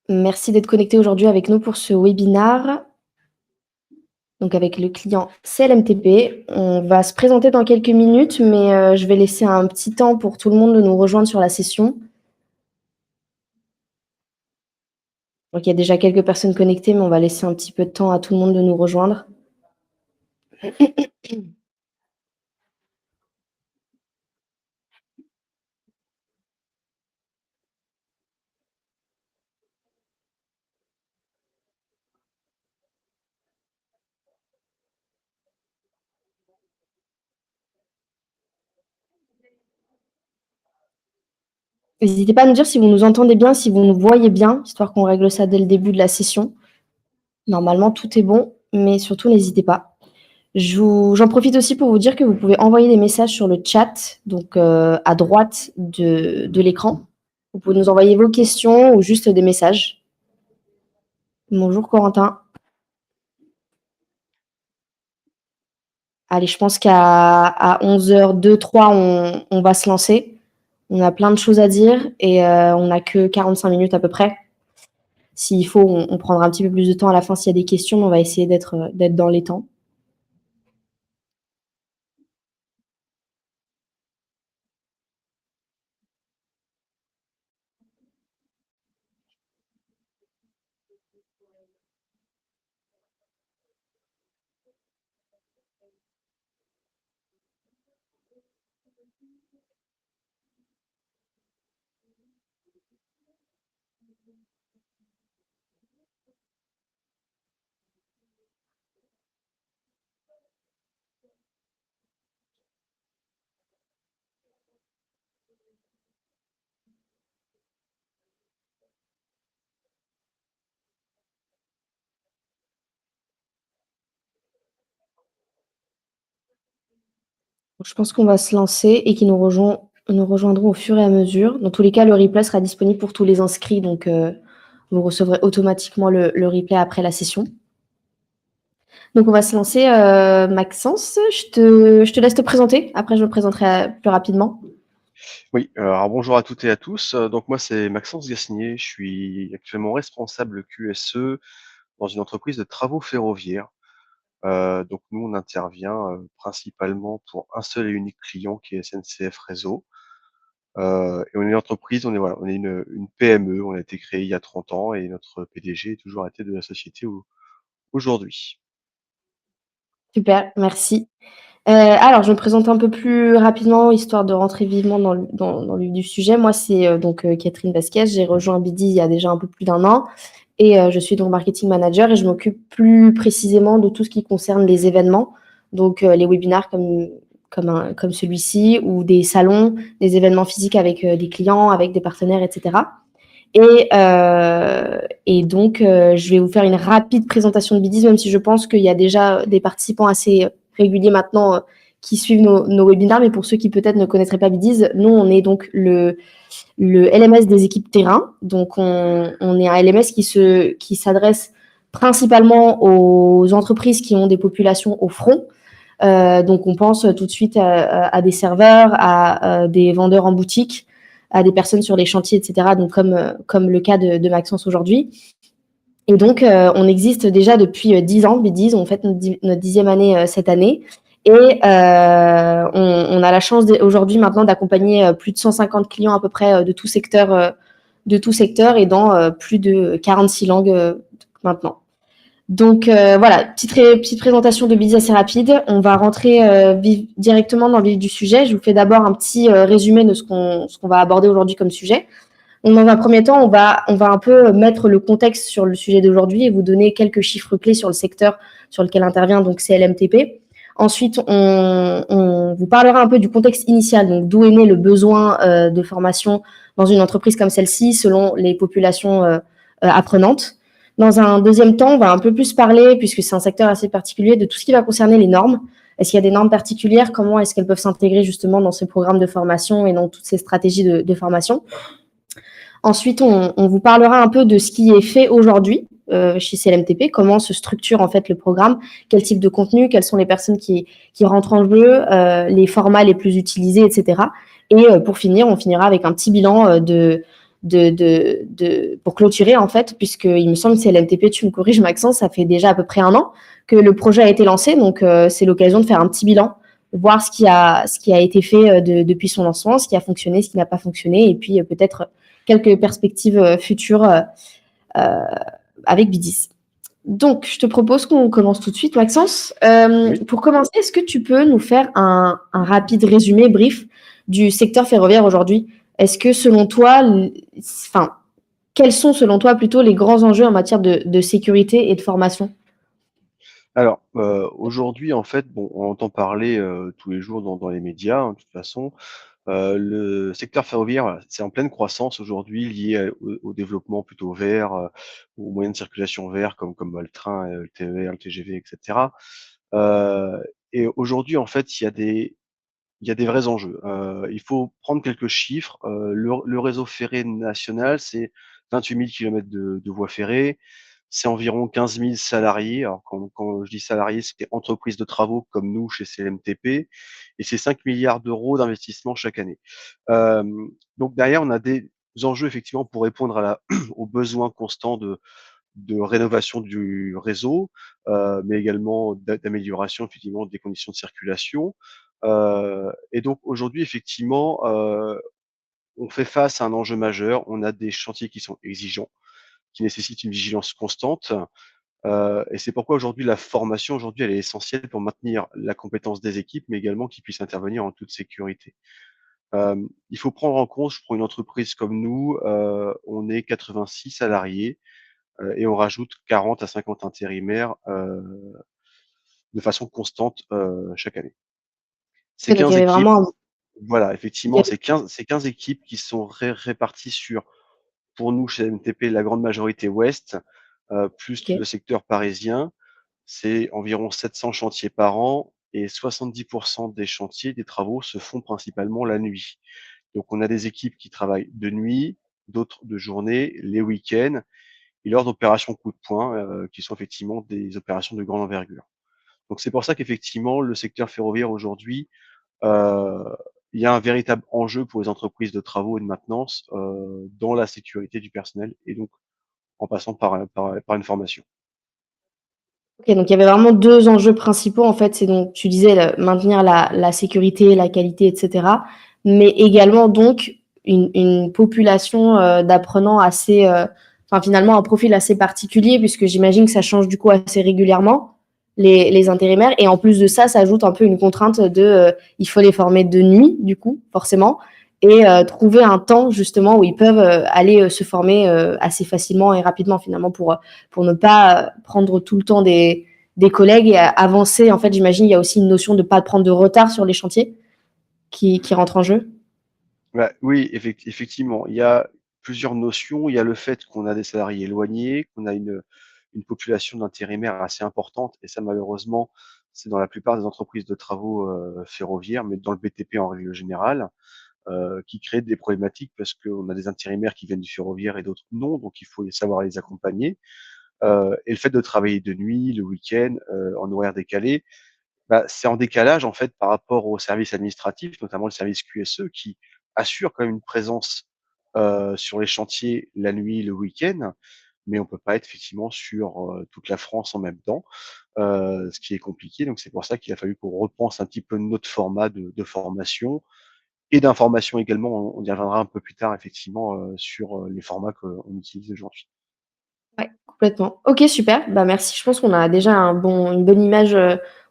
Merci d'être connecté aujourd'hui avec nous pour ce webinaire. Donc avec le client CLMTP. On va se présenter dans quelques minutes, mais je vais laisser un petit temps pour tout le monde de nous rejoindre sur la session. Donc il y a déjà quelques personnes connectées, mais on va laisser un petit peu de temps à tout le monde de nous rejoindre. N'hésitez pas à nous dire si vous nous entendez bien, si vous nous voyez bien, histoire qu'on règle ça dès le début de la session. Normalement, tout est bon, mais surtout, n'hésitez pas. J'en profite aussi pour vous dire que vous pouvez envoyer des messages sur le chat, donc à droite de l'écran. Vous pouvez nous envoyer vos questions ou juste des messages. Bonjour Corentin. Allez, je pense qu'à 11h03, on va se lancer. On a plein de choses à dire et on n'a que 45 minutes à peu près. S'il faut, on prendra un petit peu plus de temps à la fin s'il y a des questions, mais on va essayer d'être dans les temps. Donc, je pense qu'on va se lancer et qu'ils nous rejoindront au fur et à mesure. Dans tous les cas, le replay sera disponible pour tous les inscrits, donc vous recevrez automatiquement le replay après la session. Donc on va se lancer. Maxence, je te laisse te présenter. Après, je me présenterai plus rapidement. Oui, alors bonjour à toutes et à tous. Donc moi, c'est Maxence Gasnier. Je suis actuellement responsable QSE dans une entreprise de travaux ferroviaires. Donc nous, on intervient principalement pour un seul et unique client qui est SNCF Réseau. Et on est une entreprise, on est une PME. On a été créé il y a 30 ans et notre PDG est toujours à la tête de la société aujourd'hui. Super, merci. Alors, je me présente un peu plus rapidement, histoire de rentrer vivement dans le vif du sujet. Moi, c'est donc Catherine Vasquez. J'ai rejoint Bidi il y a déjà un peu plus d'un an et je suis donc marketing manager et je m'occupe plus précisément de tout ce qui concerne les événements, donc les webinaires comme celui-ci ou des salons, des événements physiques avec des clients, avec des partenaires, etc. Et donc, je vais vous faire une rapide présentation de Bidis, même si je pense qu'il y a déjà des participants assez réguliers maintenant qui suivent nos webinaires. Mais pour ceux qui peut-être ne connaîtraient pas Bidis, nous, on est donc le LMS des équipes terrain. Donc, on est un LMS qui s'adresse principalement aux entreprises qui ont des populations au front. Donc, on pense tout de suite à des serveurs, à des vendeurs en boutique, à des personnes sur les chantiers, etc. Donc, comme le cas de Maxence aujourd'hui. Et donc, on existe déjà depuis 10 ans, Bidis. On fête notre 10e année cette année. Et on a la chance aujourd'hui maintenant d'accompagner plus de 150 clients à peu près de tout secteur et dans plus de 46 langues maintenant. Donc voilà, petite présentation de Bidis assez rapide. On va rentrer directement dans le vif du sujet. Je vous fais d'abord un petit résumé de ce qu'on va aborder aujourd'hui comme sujet. Donc, dans un premier temps, on va un peu mettre le contexte sur le sujet d'aujourd'hui et vous donner quelques chiffres clés sur le secteur sur lequel intervient donc CLMTP. Ensuite, on vous parlera un peu du contexte initial, donc d'où est né le besoin de formation dans une entreprise comme celle-ci selon les populations apprenantes. Dans un deuxième temps, on va un peu plus parler, puisque c'est un secteur assez particulier, de tout ce qui va concerner les normes. Est-ce qu'il y a des normes particulières? Comment est-ce qu'elles peuvent s'intégrer justement dans ce programme de formation et dans toutes ces stratégies de formation? Ensuite, on vous parlera un peu de ce qui est fait aujourd'hui chez CLMTP, comment se structure en fait le programme, quel type de contenu, quelles sont les personnes qui rentrent en jeu, les formats les plus utilisés, etc. Et pour finir, on finira avec un petit bilan pour clôturer en fait, puisque il me semble que c'est LMTP, tu me corriges Maxence, ça fait déjà à peu près 1 an que le projet a été lancé, donc c'est l'occasion de faire un petit bilan, voir ce qui a été fait depuis son lancement, ce qui a fonctionné, ce qui n'a pas fonctionné, et puis peut-être quelques perspectives futures avec B10. Donc, je te propose qu'on commence tout de suite, Maxence. Oui. Pour commencer, est-ce que tu peux nous faire un rapide résumé, brief, du secteur ferroviaire aujourd'hui? Est-ce que selon toi, enfin, quels sont selon toi plutôt les grands enjeux en matière de sécurité et de formation? Alors, aujourd'hui, en fait, bon, on entend parler, tous les jours dans les médias, hein, de toute façon. Le secteur ferroviaire, voilà, c'est en pleine croissance aujourd'hui lié au développement plutôt vert, aux moyens de circulation verts comme le train, le TER, le TGV et cetera. Heu et aujourd'hui, en fait, il y a des vrais enjeux. Il faut prendre quelques chiffres. Le réseau ferré national, c'est 28 000 kilomètres de voies ferrées. C'est environ 15 000 salariés. Alors quand je dis salariés, c'est entreprises de travaux comme nous chez CMTP et c'est 5 milliards d'euros d'investissement chaque année. Donc derrière, on a des enjeux effectivement pour répondre aux besoins constants de rénovation du réseau, mais également d'amélioration effectivement des conditions de circulation. Et donc aujourd'hui effectivement, on fait face à un enjeu majeur. On a des chantiers qui sont exigeants, qui nécessitent une vigilance constante, et c'est pourquoi aujourd'hui la formation aujourd'hui elle est essentielle pour maintenir la compétence des équipes, mais également qu'ils puissent intervenir en toute sécurité. Il faut prendre en compte, pour une entreprise comme nous, on est 86 salariés, et on rajoute 40 à 50 intérimaires, de façon constante, chaque année. Ces Ok, donc il y 15 avait équipes, vraiment, voilà, il y effectivement, avait- ces quinze équipes qui sont réparties sur, pour nous, chez MTP, la grande majorité ouest, plus ok. le secteur parisien. C'est environ 700 chantiers par an et 70 des chantiers, des travaux se font principalement la nuit. Donc on a des équipes qui travaillent de nuit, d'autres de journée, les week-ends et lors d'opérations coup de poing, qui sont effectivement des opérations de grande envergure. Donc c'est pour ça qu'effectivement le secteur ferroviaire aujourd'hui, heu, il y a un véritable enjeu pour les entreprises de travaux et de maintenance, dans la sécurité du personnel et donc en passant par une formation. Ok, donc il y avait vraiment deux enjeux principaux en fait. C'est donc, tu disais, maintenir la sécurité, la qualité, etc. Mais également donc une population d'apprenants assez, enfin finalement un profil assez particulier puisque j'imagine que ça change du coup assez régulièrement les intérimaires. Et en plus de ça, ça ajoute un peu une contrainte de, il faut les former de nuit du coup forcément et trouver un temps justement où ils peuvent aller se former assez facilement et rapidement finalement pour ne pas prendre tout le temps des collègues et avancer. En fait, j'imagine, il y a aussi une notion de ne pas prendre de retard sur les chantiers qui rentre en jeu. Bah, oui, effectivement, il y a plusieurs notions. Il y a le fait qu'on a des salariés éloignés, qu'on a une population d'intérimaires assez importante et ça malheureusement, c'est dans la plupart des entreprises de travaux, ferroviaires, mais dans le BTP en règle générale, qui crée des problématiques parce qu'on a des intérimaires qui viennent du ferroviaire et d'autres non, donc il faut savoir les accompagner. Et le fait de travailler de nuit, le week-end, en horaire décalé, bah, c'est en décalage en fait par rapport aux services administratifs, notamment le service QSE qui assure quand même une présence, sur les chantiers la nuit, le week-end, mais on peut pas être effectivement sur, toute la France en même temps, ce qui est compliqué. Donc c'est pour ça qu'il a fallu qu'on repense un petit peu notre format de formation et d'information également. On y reviendra un peu plus tard effectivement, sur, les formats qu'on utilise aujourd'hui. Ouais, complètement. Ok, super. Bah, merci. Je pense qu'on a déjà une bonne image.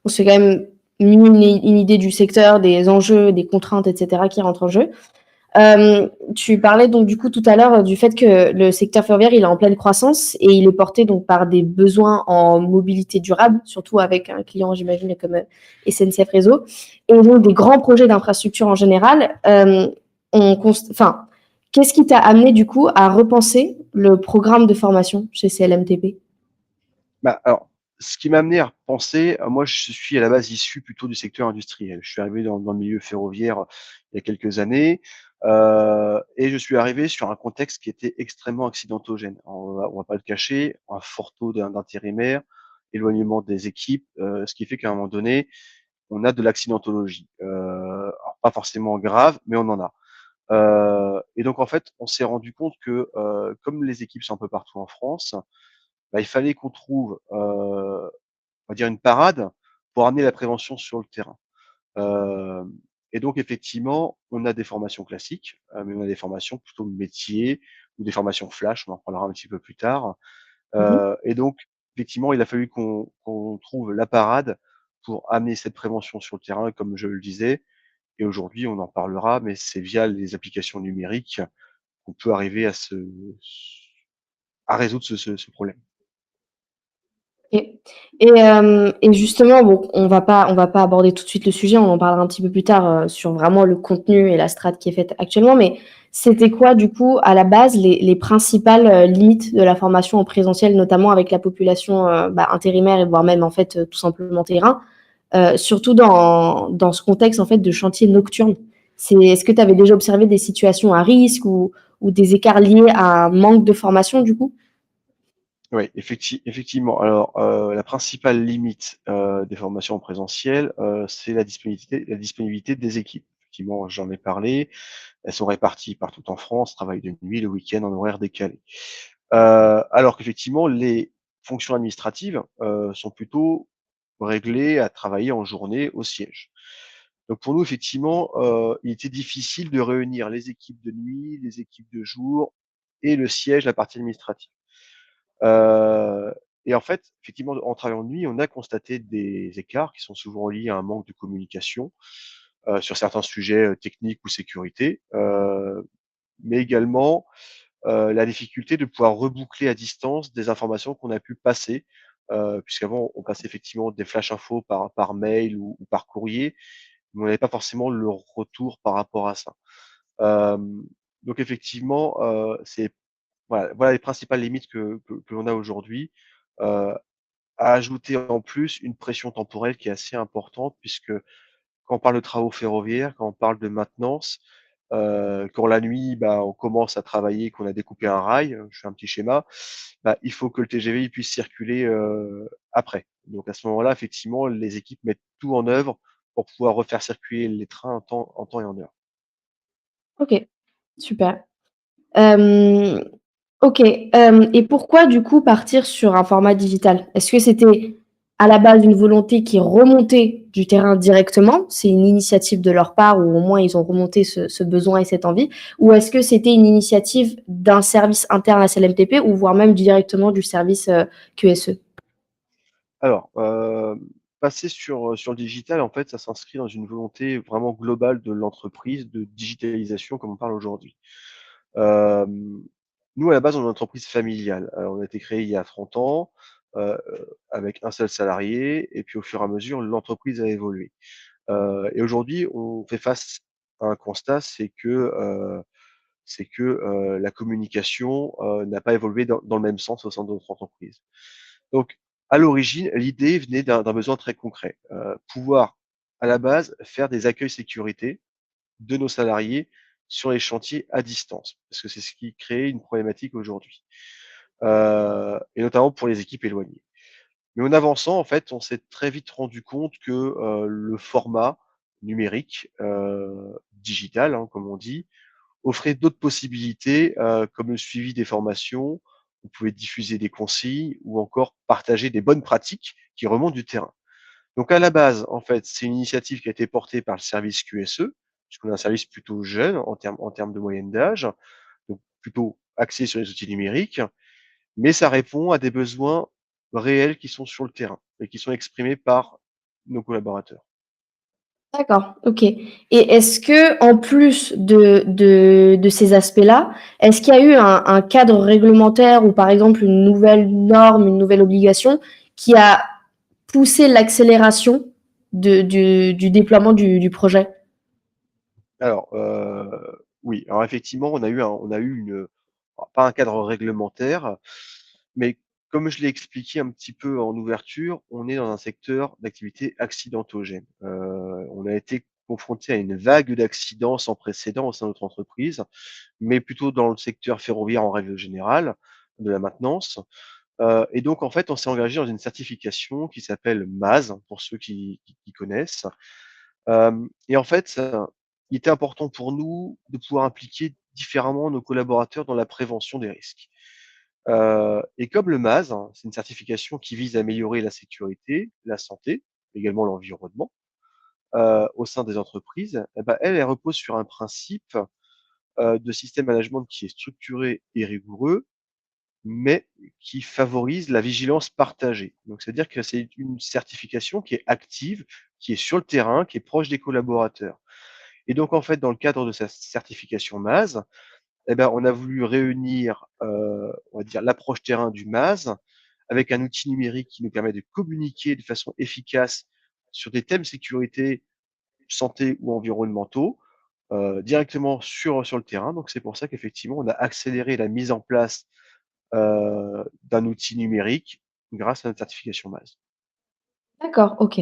On s'est quand même mis une idée du secteur, des enjeux, des contraintes, etc. qui rentrent en jeu. Tu parlais donc du coup tout à l'heure du fait que le secteur ferroviaire il est en pleine croissance et il est porté donc par des besoins en mobilité durable, surtout avec un client j'imagine comme SNCF Réseau, et donc des grands projets d'infrastructure en général. Enfin, qu'est-ce qui t'a amené du coup à repenser le programme de formation chez CLMTP? Bah, alors, ce qui m'a amené à repenser, moi je suis à la base issu plutôt du secteur industriel. Je suis arrivé dans le milieu ferroviaire, il y a quelques années, et je suis arrivé sur un contexte qui était extrêmement accidentogène. On va pas le cacher, un fort taux d'intérimaires, éloignement des équipes, ce qui fait qu'à un moment donné, on a de l'accidentologie. Alors pas forcément grave, mais on en a. Et donc en fait, on s'est rendu compte que, comme les équipes sont un peu partout en France, bah, il fallait qu'on trouve, on va dire une parade pour amener la prévention sur le terrain. Hem et donc effectivement, on a des formations classiques, mais on a des formations plutôt métiers ou des formations flash, on en parlera un petit peu plus tard. Mmh. Et donc effectivement, il a fallu qu'on trouve la parade pour amener cette prévention sur le terrain, comme je le disais. Et aujourd'hui, on en parlera, mais c'est via les applications numériques qu'on peut arriver à résoudre ce problème. Et et justement, bon, on va pas aborder tout de suite le sujet, on en parlera un petit peu plus tard, sur vraiment le contenu et la strat qui est faite actuellement. Mais c'était quoi, du coup, à la base, les principales, limites de la formation en présentiel, notamment avec la population, bah, intérimaire et voire même, en fait, tout simplement terrain? Surtout dans ce contexte, en fait, de chantier nocturne. Est-ce que tu avais déjà observé des situations à risque ou des écarts liés à un manque de formation, du coup? Oui, effectivement. Alors, la principale limite, des formations en présentiel, c'est la disponibilité des équipes. Effectivement, j'en ai parlé, elles sont réparties partout en France, travaillent de nuit, le week-end, en horaire décalé. Alors qu'effectivement, les fonctions administratives, sont plutôt réglées à travailler en journée au siège. Donc pour nous, effectivement, il était difficile de réunir les équipes de nuit, les équipes de jour et le siège, la partie administrative. Heu et en fait, effectivement, en travaillant de nuit, on a constaté des écarts qui sont souvent liés à un manque de communication, sur certains sujets, techniques ou sécurité, mais également, la difficulté de pouvoir reboucler à distance des informations qu'on a pu passer, puisqu'avant on passait effectivement des flash infos par mail ou par courrier, mais on n'avait pas forcément le retour par rapport à ça. Hem, donc effectivement, c'est voilà les principales limites que l'on a aujourd'hui, heu, à ajouter en plus une pression temporelle qui est assez importante puisque quand on parle de travaux ferroviaires, quand on parle de maintenance, quand la nuit, bah, on commence à travailler, qu'on a découpé un rail, je fais un petit schéma, bah, il faut que le TGV il puisse circuler, après. Donc à ce moment-là, effectivement, les équipes mettent tout en œuvre pour pouvoir refaire circuler les trains en temps et en heure. OK, super. Hem, OK, et pourquoi du coup partir sur un format digital? Est-ce que c'était à la base une volonté qui remontait du terrain directement? C'est une initiative de leur part ou au moins ils ont remonté ce besoin et cette envie? Ou est-ce que c'était une initiative d'un service interne à CLMTP ou voire même directement du service, QSE? Alors, passer sur le digital, en fait, ça s'inscrit dans une volonté vraiment globale de l'entreprise de digitalisation comme on parle aujourd'hui. Hem, Nous, à la base, on est une entreprise familiale. On a été créé il y a 30 ans, heu, avec un seul salarié et puis au fur et à mesure, l'entreprise a évolué. Et aujourd'hui, on fait face à un constat, c'est que la communication, n'a pas évolué dans le même sens au sein de notre entreprise. Donc, à l'origine, l'idée venait d'un besoin très concret, pouvoir, à la base, faire des accueils sécurité de nos salariés sur les chantiers à distance, parce que c'est ce qui crée une problématique aujourd'hui, et notamment pour les équipes éloignées. Mais en avançant, en fait, on s'est très vite rendu compte que, le format numérique, digital, hein, comme on dit, offrait d'autres possibilités, comme le suivi des formations. On pouvait diffuser des consignes ou encore partager des bonnes pratiques qui remontent du terrain. Donc à la base, en fait, c'est une initiative qui a été portée par le service QSE, puisqu'on a un service plutôt jeune en termes de moyenne d'âge, donc plutôt axé sur les outils numériques, mais ça répond à des besoins réels qui sont sur le terrain et qui sont exprimés par nos collaborateurs. D'accord, OK. Et est-ce qu'en plus de ces aspects-là, est-ce qu'il y a eu un cadre réglementaire ou par exemple une nouvelle norme, une nouvelle obligation qui a poussé l'accélération du déploiement du projet? Alors, oui, alors effectivement, on a eu alors pas un cadre réglementaire, mais comme je l'ai expliqué un petit peu en ouverture, on est dans un secteur d'activité accidentogène. On a été confronté à une vague d'accidents sans précédent au sein de notre entreprise, mais plutôt dans le secteur ferroviaire en règle générale, de la maintenance. Et donc en fait, on s'est engagé dans une certification qui s'appelle MAS, pour ceux qui connaissent. Et en fait, il était important pour nous de pouvoir impliquer différemment nos collaborateurs dans la prévention des risques. Et comme le MAS, hein, c'est une certification qui vise à améliorer la sécurité, la santé, également l'environnement, au sein des entreprises, eh ben, elle repose sur un principe, de système management qui est structuré et rigoureux, mais qui favorise la vigilance partagée. Donc c'est-à-dire que c'est une certification qui est active, qui est sur le terrain, qui est proche des collaborateurs. Et donc en fait, dans le cadre de cette certification MAS, eh ben, on a voulu réunir, on va dire l'approche terrain du MAS avec un outil numérique qui nous permet de communiquer de façon efficace sur des thèmes sécurité, santé ou environnementaux, directement sur le terrain. Donc c'est pour ça qu'effectivement, on a accéléré la mise en place, d'un outil numérique grâce à notre certification MAS. D'accord, OK,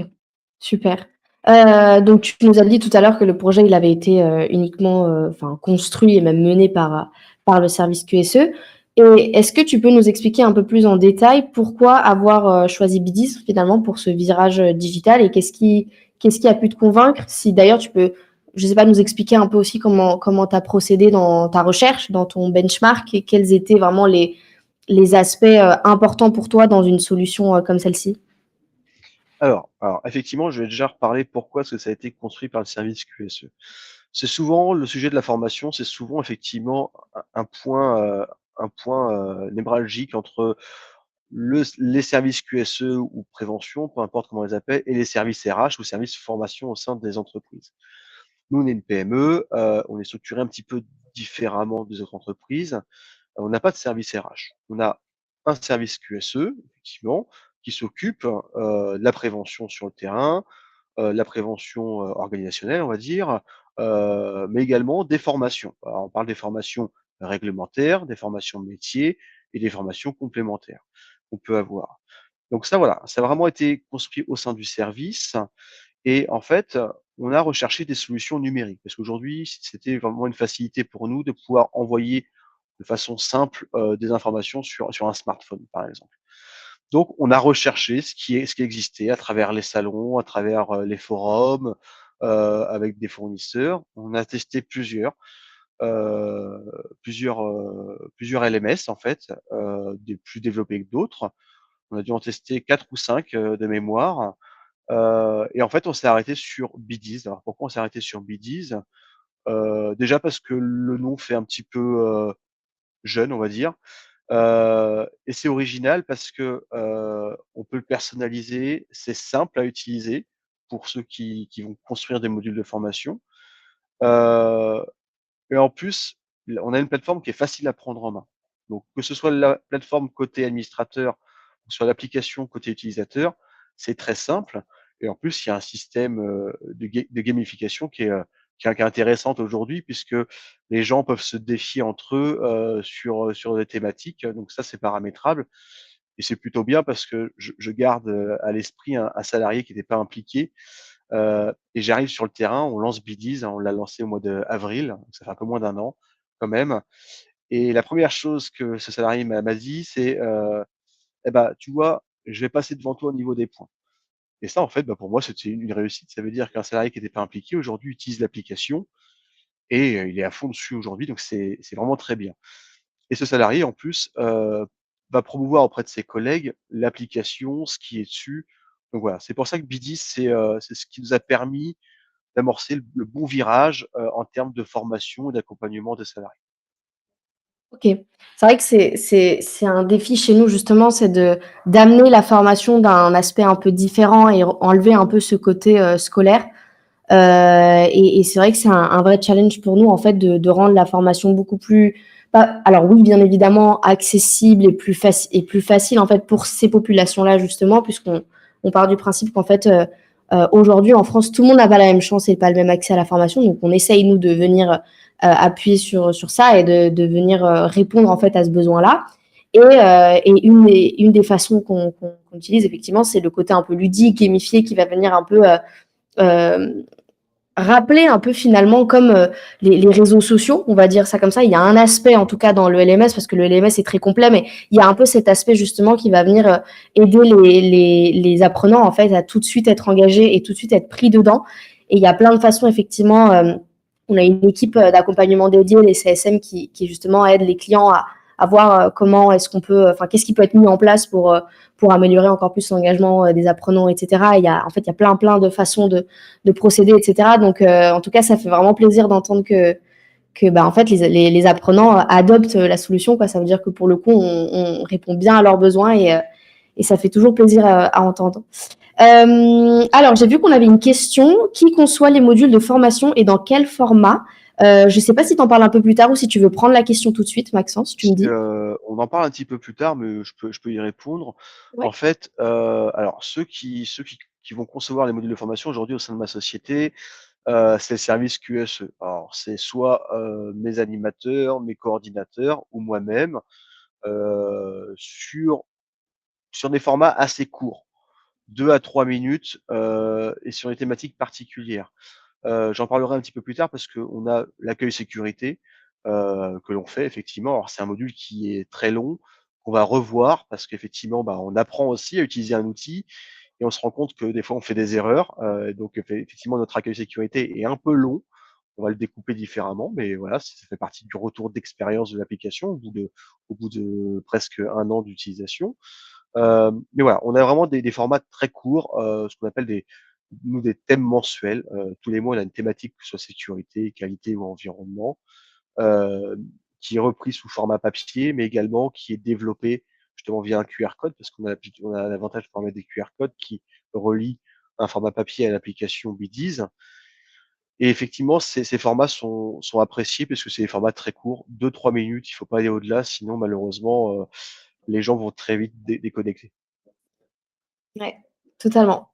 super. Donc tu nous as dit tout à l'heure que le projet, il avait été, uniquement, enfin construit et même mené par le service QSE et est-ce que tu peux nous expliquer un peu plus en détail pourquoi avoir, choisi BDIS finalement pour ce virage, digital et qu'est-ce qui a pu te convaincre? Si d'ailleurs tu peux, je sais pas, nous expliquer un peu aussi comment tu as procédé dans ta recherche, dans ton benchmark et quels étaient vraiment les aspects, importants pour toi dans une solution, comme celle-ci? Alors effectivement, je vais déjà reparler pourquoi est-ce que ça a été construit par le service QSE. C'est souvent le sujet de la formation, c'est souvent effectivement un point névralgique entre les services QSE ou prévention, peu importe comment on les appelle, et les services RH ou services formation au sein des entreprises. Nous, on est une PME, on est structuré un petit peu différemment des autres entreprises. On n'a pas de service RH. On a un service QSE, effectivement, qui s'occupe, de la prévention sur le terrain, la prévention, organisationnelle, on va dire, mais également des formations. Alors on parle des formations réglementaires, des formations métiers et des formations complémentaires qu'on peut avoir. Donc ça, voilà, ça a vraiment été construit au sein du service et en fait, on a recherché des solutions numériques parce qu'aujourd'hui, c'était vraiment une facilité pour nous de pouvoir envoyer de façon simple, des informations sur un smartphone, par exemple. Donc on a recherché ce qui existait à travers les salons, à travers, les forums, avec des fournisseurs. On a testé heu, plusieurs LMS en fait, des plus développés que d'autres. On a dû en tester 4 ou 5 de mémoire, et en fait on s'est arrêté sur Bdiz. Alors pourquoi on s'est arrêté sur Bdiz? Déjà parce que le nom fait un petit peu, jeune, on va dire. Et c'est original parce que, on peut le personnaliser, c'est simple à utiliser pour ceux qui vont construire des modules de formation. Heu et en plus, on a une plateforme qui est facile à prendre en main. Donc que ce soit la plateforme côté administrateur ou soit l'application côté utilisateur, c'est très simple et en plus, il y a un système, de gamification qui est intéressante aujourd'hui puisque les gens peuvent se défier entre eux, sur des thématiques, donc ça, c'est paramétrable et c'est plutôt bien parce que je garde, à l'esprit un salarié qui n'était pas impliqué. Et j'arrive sur le terrain, on lance Bdiz, hein, on l'a lancé au mois d'avril, donc ça fait un peu moins d'un an quand même. Et la première chose que ce salarié m'a dit, c'est, «Eh bah, tu vois, je vais passer devant toi au niveau des points». Et ça, en fait, bah, pour moi, c'était une réussite. Ça veut dire qu'un salarié qui n'était pas impliqué aujourd'hui utilise l'application et il est à fond dessus aujourd'hui, donc c'est vraiment très bien. Et ce salarié, en plus, va promouvoir auprès de ses collègues l'application, ce qui est dessus. Donc voilà, c'est pour ça que Bdiz, c'est ce qui nous a permis d'amorcer le bon virage, en termes de formation et d'accompagnement des salariés. OK. C'est vrai que c'est un défi chez nous justement, c'est d'amener la formation d'un aspect un peu différent et enlever un peu ce côté, scolaire. Et c'est vrai que c'est un vrai challenge pour nous en fait de rendre la formation beaucoup plus pas alors oui, bien évidemment accessible et plus facile en fait pour ces populations-là justement puisqu'on part du principe qu'en fait, aujourd'hui en France, tout le monde n'a pas la même chance et pas le même accès à la formation. Donc on essaye nous de venir, appuyer sur ça et de venir, répondre en fait à ce besoin-là. Et une des façons qu'on utilise effectivement, c'est le côté un peu ludique, gamifié qui va venir un peu, hem rappeler un peu finalement comme, les réseaux sociaux, on va dire ça comme ça. Il y a un aspect en tout cas dans le LMS, parce que le LMS est très complet, mais il y a un peu cet aspect justement qui va venir, aider les apprenants en fait à tout de suite être engagés et tout de suite être pris dedans et il y a plein de façons effectivement, On a une équipe d'accompagnement dédiée, les CSM, qui justement aide les clients à voir comment est-ce qu'on peut, enfin, qu'est-ce qui peut être mis en place pour améliorer encore plus l'engagement des apprenants, etc. Il y a, en fait, il y a plein de façons de procéder, etc. Donc, en tout cas, ça fait vraiment plaisir d'entendre que bah, en fait, les apprenants adoptent la solution, quoi. Ça veut dire que pour le coup, on répond bien à leurs besoins et ça fait toujours plaisir à entendre. Alors, j'ai vu qu'on avait une question. Qui conçoit les modules de formation et dans quel format? Je ne sais pas si tu en parles un peu plus tard ou si tu veux prendre la question tout de suite, Maxence, tu me dis. On en parle un petit peu plus tard, mais je peux y répondre. En Ouais. fait, alors ceux qui vont concevoir les modules de formation aujourd'hui au sein de ma société, c'est le service QSE. Alors c'est soit, mes animateurs, mes coordinateurs ou moi-même, sur des formats assez courts, 2 à 3 minutes, et sur des thématiques particulières. J'en parlerai un petit peu plus tard parce qu'on a l'accueil sécurité, que l'on fait effectivement. Alors c'est un module qui est très long, qu'on va revoir parce qu'effectivement, bah, on apprend aussi à utiliser un outil et on se rend compte que des fois on fait des erreurs, donc effectivement notre accueil sécurité est un peu long. On va le découper différemment, mais voilà, ça fait partie du retour d'expérience de l'application au bout de presque 1 an d'utilisation. Mais voilà, on a vraiment des formats très courts, ce qu'on appelle des thèmes mensuels. Tous les mois, on a une thématique, que ce soit sécurité, qualité ou environnement, heu, qui est repris sous format papier, mais également qui est développé justement via un QR code, parce on a l'avantage de pouvoir mettre des QR codes qui relient un format papier à l'application Bdiz. Et effectivement, ces formats sont appréciés parce que c'est des formats très courts, 2-3 minutes, il faut pas aller au-delà, sinon malheureusement, les gens vont très vite déconnecter. Ouais, totalement.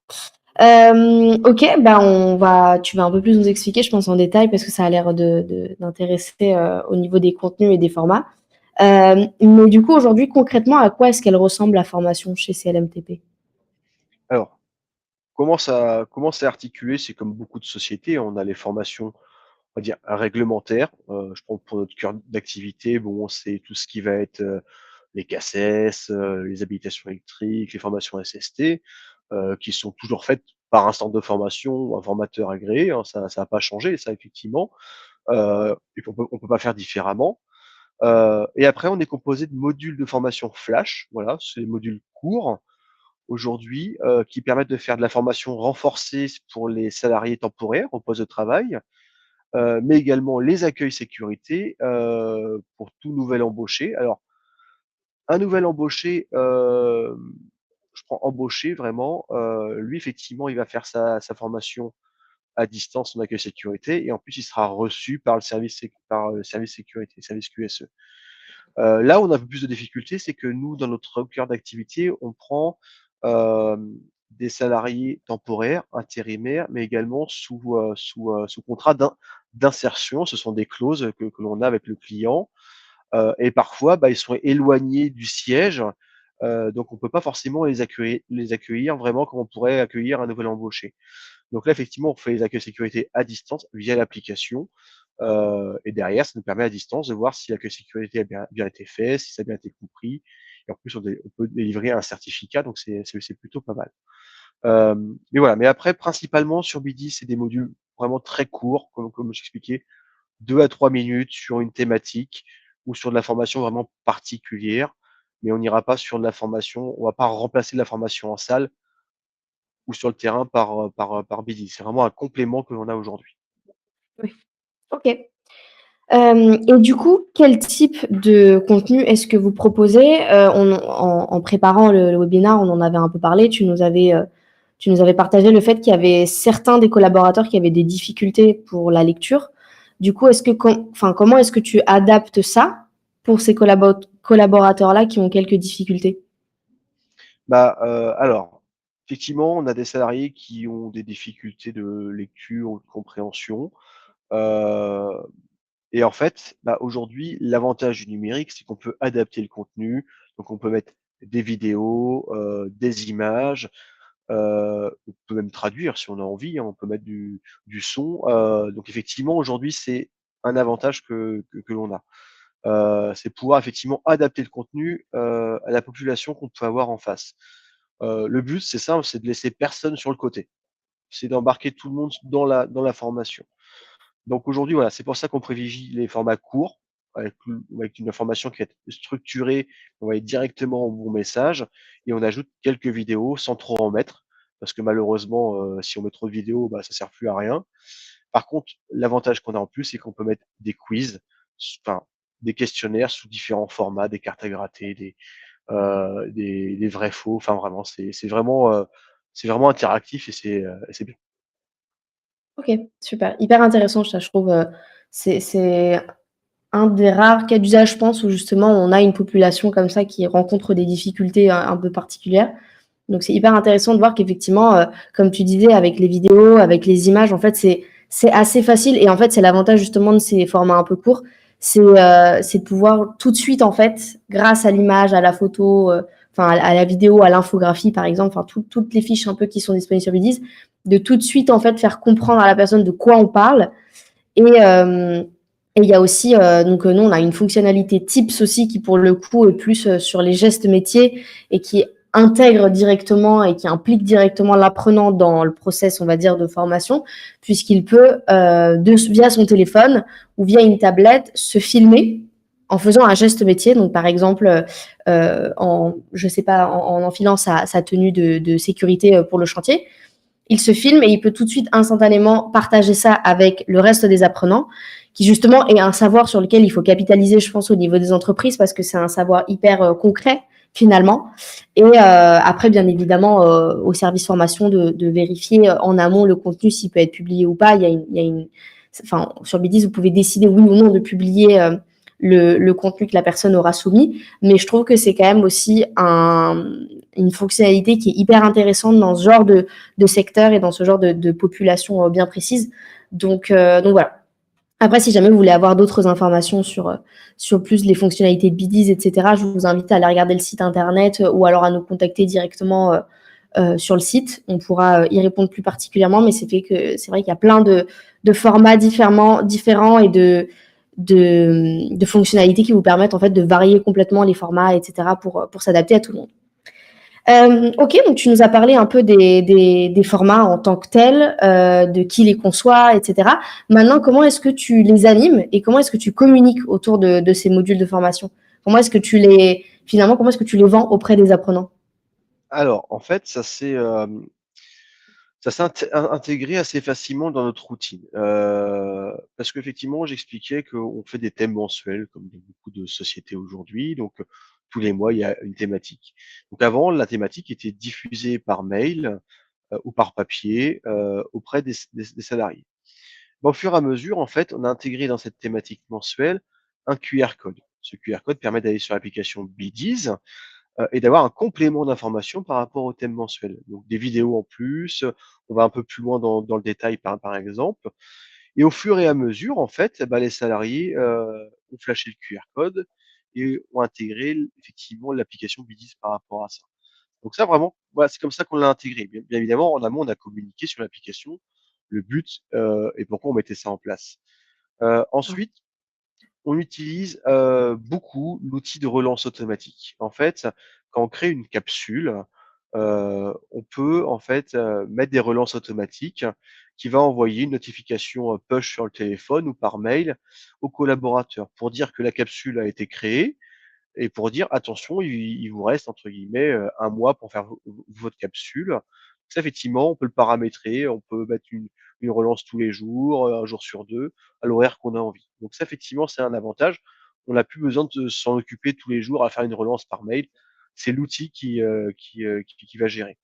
OK, bah, tu vas un peu plus nous expliquer, je pense, en détail parce que ça a l'air d'intéresser, au niveau des contenus et des formats. Mais du coup, aujourd'hui, concrètement, à quoi est-ce qu'elle ressemble la formation chez CLMTP? Alors, comment c'est articulé? C'est comme beaucoup de sociétés, on a les formations, on va dire réglementaires. Je prends pour notre cœur d'activité, bon, c'est tout ce qui va être, les CACES, les habilitations électriques, les formations SST, qui sont toujours faites par un centre de formation ou un formateur agréé, hein, ça a pas changé ça effectivement, et on peut pas faire différemment. Et après on est composé de modules de formation flash, voilà, c'est des modules courts aujourd'hui, qui permettent de faire de la formation renforcée pour les salariés temporaires au poste de travail, mais également les accueils sécurité, pour tout nouvel embauché. Alors, un nouvel embauché, je prends embauché vraiment, lui effectivement, il va faire sa formation à distance en accueil sécurité et en plus il sera reçu par le service sécurité, service QSE. Là où on a un peu plus de difficultés, c'est que nous, dans notre cœur d'activité, on prend, des salariés temporaires, intérimaires, mais également sous contrat d'insertion. Ce sont des clauses que l'on a avec le client, et parfois, bah, ils sont éloignés du siège, donc on peut pas forcément les accueillir vraiment comme on pourrait accueillir un nouvel embauché. Donc là, effectivement, on fait les accueils sécurité à distance via l'application, et derrière, ça nous permet à distance de voir si l'accueil sécurité a bien été fait, si ça a bien été compris et en plus on peut délivrer un certificat, donc c'est plutôt pas mal. Mais voilà, mais après principalement sur Bidi, c'est des modules vraiment très courts comme j'expliquais, 2 à 3 minutes sur une thématique ou sur de la formation vraiment particulière, mais on n'ira pas sur de la formation, on va pas remplacer de la formation en salle ou sur le terrain par Bidi. C'est vraiment un complément que l'on a aujourd'hui. Oui. OK. Et du coup, quel type de contenu est-ce que vous proposez? En préparant le webinaire, on en avait un peu parlé. Tu nous avais partagé le fait qu'il y avait certains des collaborateurs qui avaient des difficultés pour la lecture. Du coup, comment est-ce que tu adaptes ça pour ces collaborateurs-là qui ont quelques difficultés? Bah, alors, effectivement, on a des salariés qui ont des difficultés de lecture ou de compréhension, heu et en fait, bah, aujourd'hui, l'avantage du numérique, c'est qu'on peut adapter le contenu. Donc on peut mettre des vidéos, des images, on peut même traduire si on a envie, hein, on peut mettre du son, donc effectivement, aujourd'hui, c'est un avantage que l'on a. C'est pouvoir effectivement adapter le contenu, à la population qu'on peut avoir en face. Le but, c'est simple, c'est de laisser personne sur le côté. C'est d'embarquer tout le monde dans la formation. Donc aujourd'hui, voilà, c'est pour ça qu'on privilégie les formats courts, avec une information qui va être structurée, on va aller directement au bon message et on ajoute quelques vidéos sans trop en mettre, parce que malheureusement, si on met trop de vidéos, bah, ça sert plus à rien. Par contre, l'avantage qu'on a en plus, c'est qu'on peut mettre des quiz, enfin, des questionnaires sous différents formats, des cartes à gratter, des vrais faux. Enfin, vraiment, c'est vraiment interactif et c'est bien. OK, super, hyper intéressant ça je trouve, c'est un des rares cas d'usage, je pense, où justement on a une population comme ça qui rencontre des difficultés un peu particulières. Donc c'est hyper intéressant de voir qu'effectivement, comme tu disais avec les vidéos, avec les images, en fait, c'est assez facile et en fait, c'est l'avantage justement de ces formats un peu courts, c'est de pouvoir tout de suite, en fait, grâce à l'image, à la photo, enfin à la vidéo, à l'infographie par exemple, enfin toutes les fiches un peu qui sont disponibles sur Vidyse, de tout de suite, en fait, faire comprendre à la personne de quoi on parle et il y a aussi, donc nous, on a une fonctionnalité Tips aussi qui, pour le coup, est plus sur les gestes métiers et qui intègre directement et qui implique directement l'apprenant dans le process, on va dire, de formation, puisqu'il peut, via son téléphone ou via une tablette, se filmer en faisant un geste métier. Donc, par exemple, je sais pas, en enfilant sa tenue de sécurité pour le chantier il se filme et il peut tout de suite instantanément partager ça avec le reste des apprenants, qui justement est un savoir sur lequel il faut capitaliser, je pense, au niveau des entreprises, parce que c'est un savoir hyper concret finalement. Et après, bien évidemment, au service formation de vérifier en amont le contenu s'il peut être publié ou pas. Il y a une enfin, sur Bidis, vous pouvez décider oui ou non de publier le contenu que la personne aura soumis, mais je trouve que c'est quand même aussi une fonctionnalité qui est hyper intéressante dans ce genre de secteur et dans ce genre de population bien précise. Donc voilà. Après, si jamais vous voulez avoir d'autres informations sur plus les fonctionnalités de Bidis, etc., je vous invite à aller regarder le site internet ou alors à nous contacter directement sur le site. On pourra y répondre plus particulièrement, mais c'est vrai qu'il y a plein de formats différents et de fonctionnalités qui vous permettent en fait de varier complètement les formats, etc., pour s'adapter à tout le monde. Ok, donc tu nous as parlé un peu des formats en tant que tels, de qui les conçoit, etc. Maintenant, comment est-ce que tu les animes et comment est-ce que tu communiques autour de ces modules de formation? Comment est-ce que tu les vends auprès des apprenants? Alors, en fait, ça s'est intégré assez facilement dans notre routine. Parce qu'effectivement, j'expliquais qu'on fait des thèmes mensuels, comme dans beaucoup de sociétés aujourd'hui. Donc, tous les mois, il y a une thématique. Donc, avant, la thématique était diffusée par mail ou par papier auprès des salariés. Au fur et à mesure, en fait, on a intégré dans cette thématique mensuelle un QR code. Ce QR code permet d'aller sur l'application Bdiz et d'avoir un complément d'information par rapport au thème mensuel. Donc des vidéos en plus, on va un peu plus loin dans le détail par exemple. Et au fur et à mesure, en fait, bah, les salariés ont flashé le QR code et ont intégré effectivement l'application Bidis par rapport à ça. Donc ça vraiment, voilà, c'est comme ça qu'on l'a intégré. Bien évidemment, en amont, on a communiqué sur l'application, le but et pourquoi on mettait ça en place. Ensuite, on utilise beaucoup l'outil de relance automatique. En fait, quand on crée une capsule, on peut en fait mettre des relances automatiques qui va envoyer une notification push sur le téléphone ou par mail aux collaborateurs pour dire que la capsule a été créée et pour dire attention, il vous reste entre guillemets 1 mois pour faire votre capsule. Ça effectivement, on peut le paramétrer, on peut mettre une relance tous les jours, 1 jour sur 2, à l'horaire qu'on a envie. Donc ça effectivement, c'est un avantage. On n'a plus besoin de s'en occuper tous les jours à faire une relance par mail. C'est l'outil qui va gérer.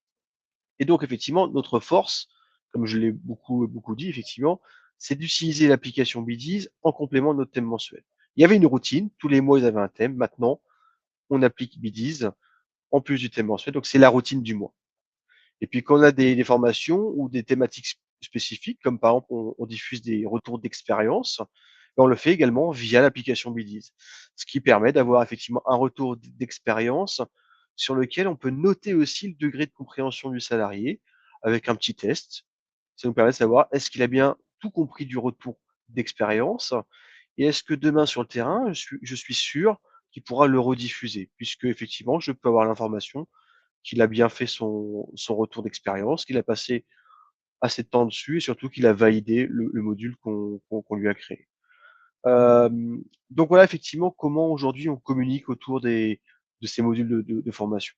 Et donc effectivement, notre force, comme je l'ai beaucoup dit effectivement, c'est d'utiliser l'application Bdiz en complément de notre thème mensuel. Il y avait une routine, tous les mois ils avaient un thème. Maintenant, on applique Bdiz en plus du thème mensuel, donc c'est la routine du mois. Et puis quand on a des formations ou des thématiques spécifiques, comme par exemple on diffuse des retours d'expérience, ben, on le fait également via l'application Bdiz, ce qui permet d'avoir effectivement un retour d'expérience sur lequel on peut noter aussi le degré de compréhension du salarié avec un petit test. Ça nous permet de savoir est-ce qu'il a bien tout compris du retour d'expérience et est-ce que demain sur le terrain, je suis sûr qu'il pourra le rediffuser, puisque effectivement, je peux avoir l'information qu'il a bien fait son retour d'expérience, qu'il a passé assez de temps dessus et surtout qu'il a validé le module qu'on lui a créé. Donc voilà, effectivement, comment aujourd'hui on communique autour de ces modules de formation.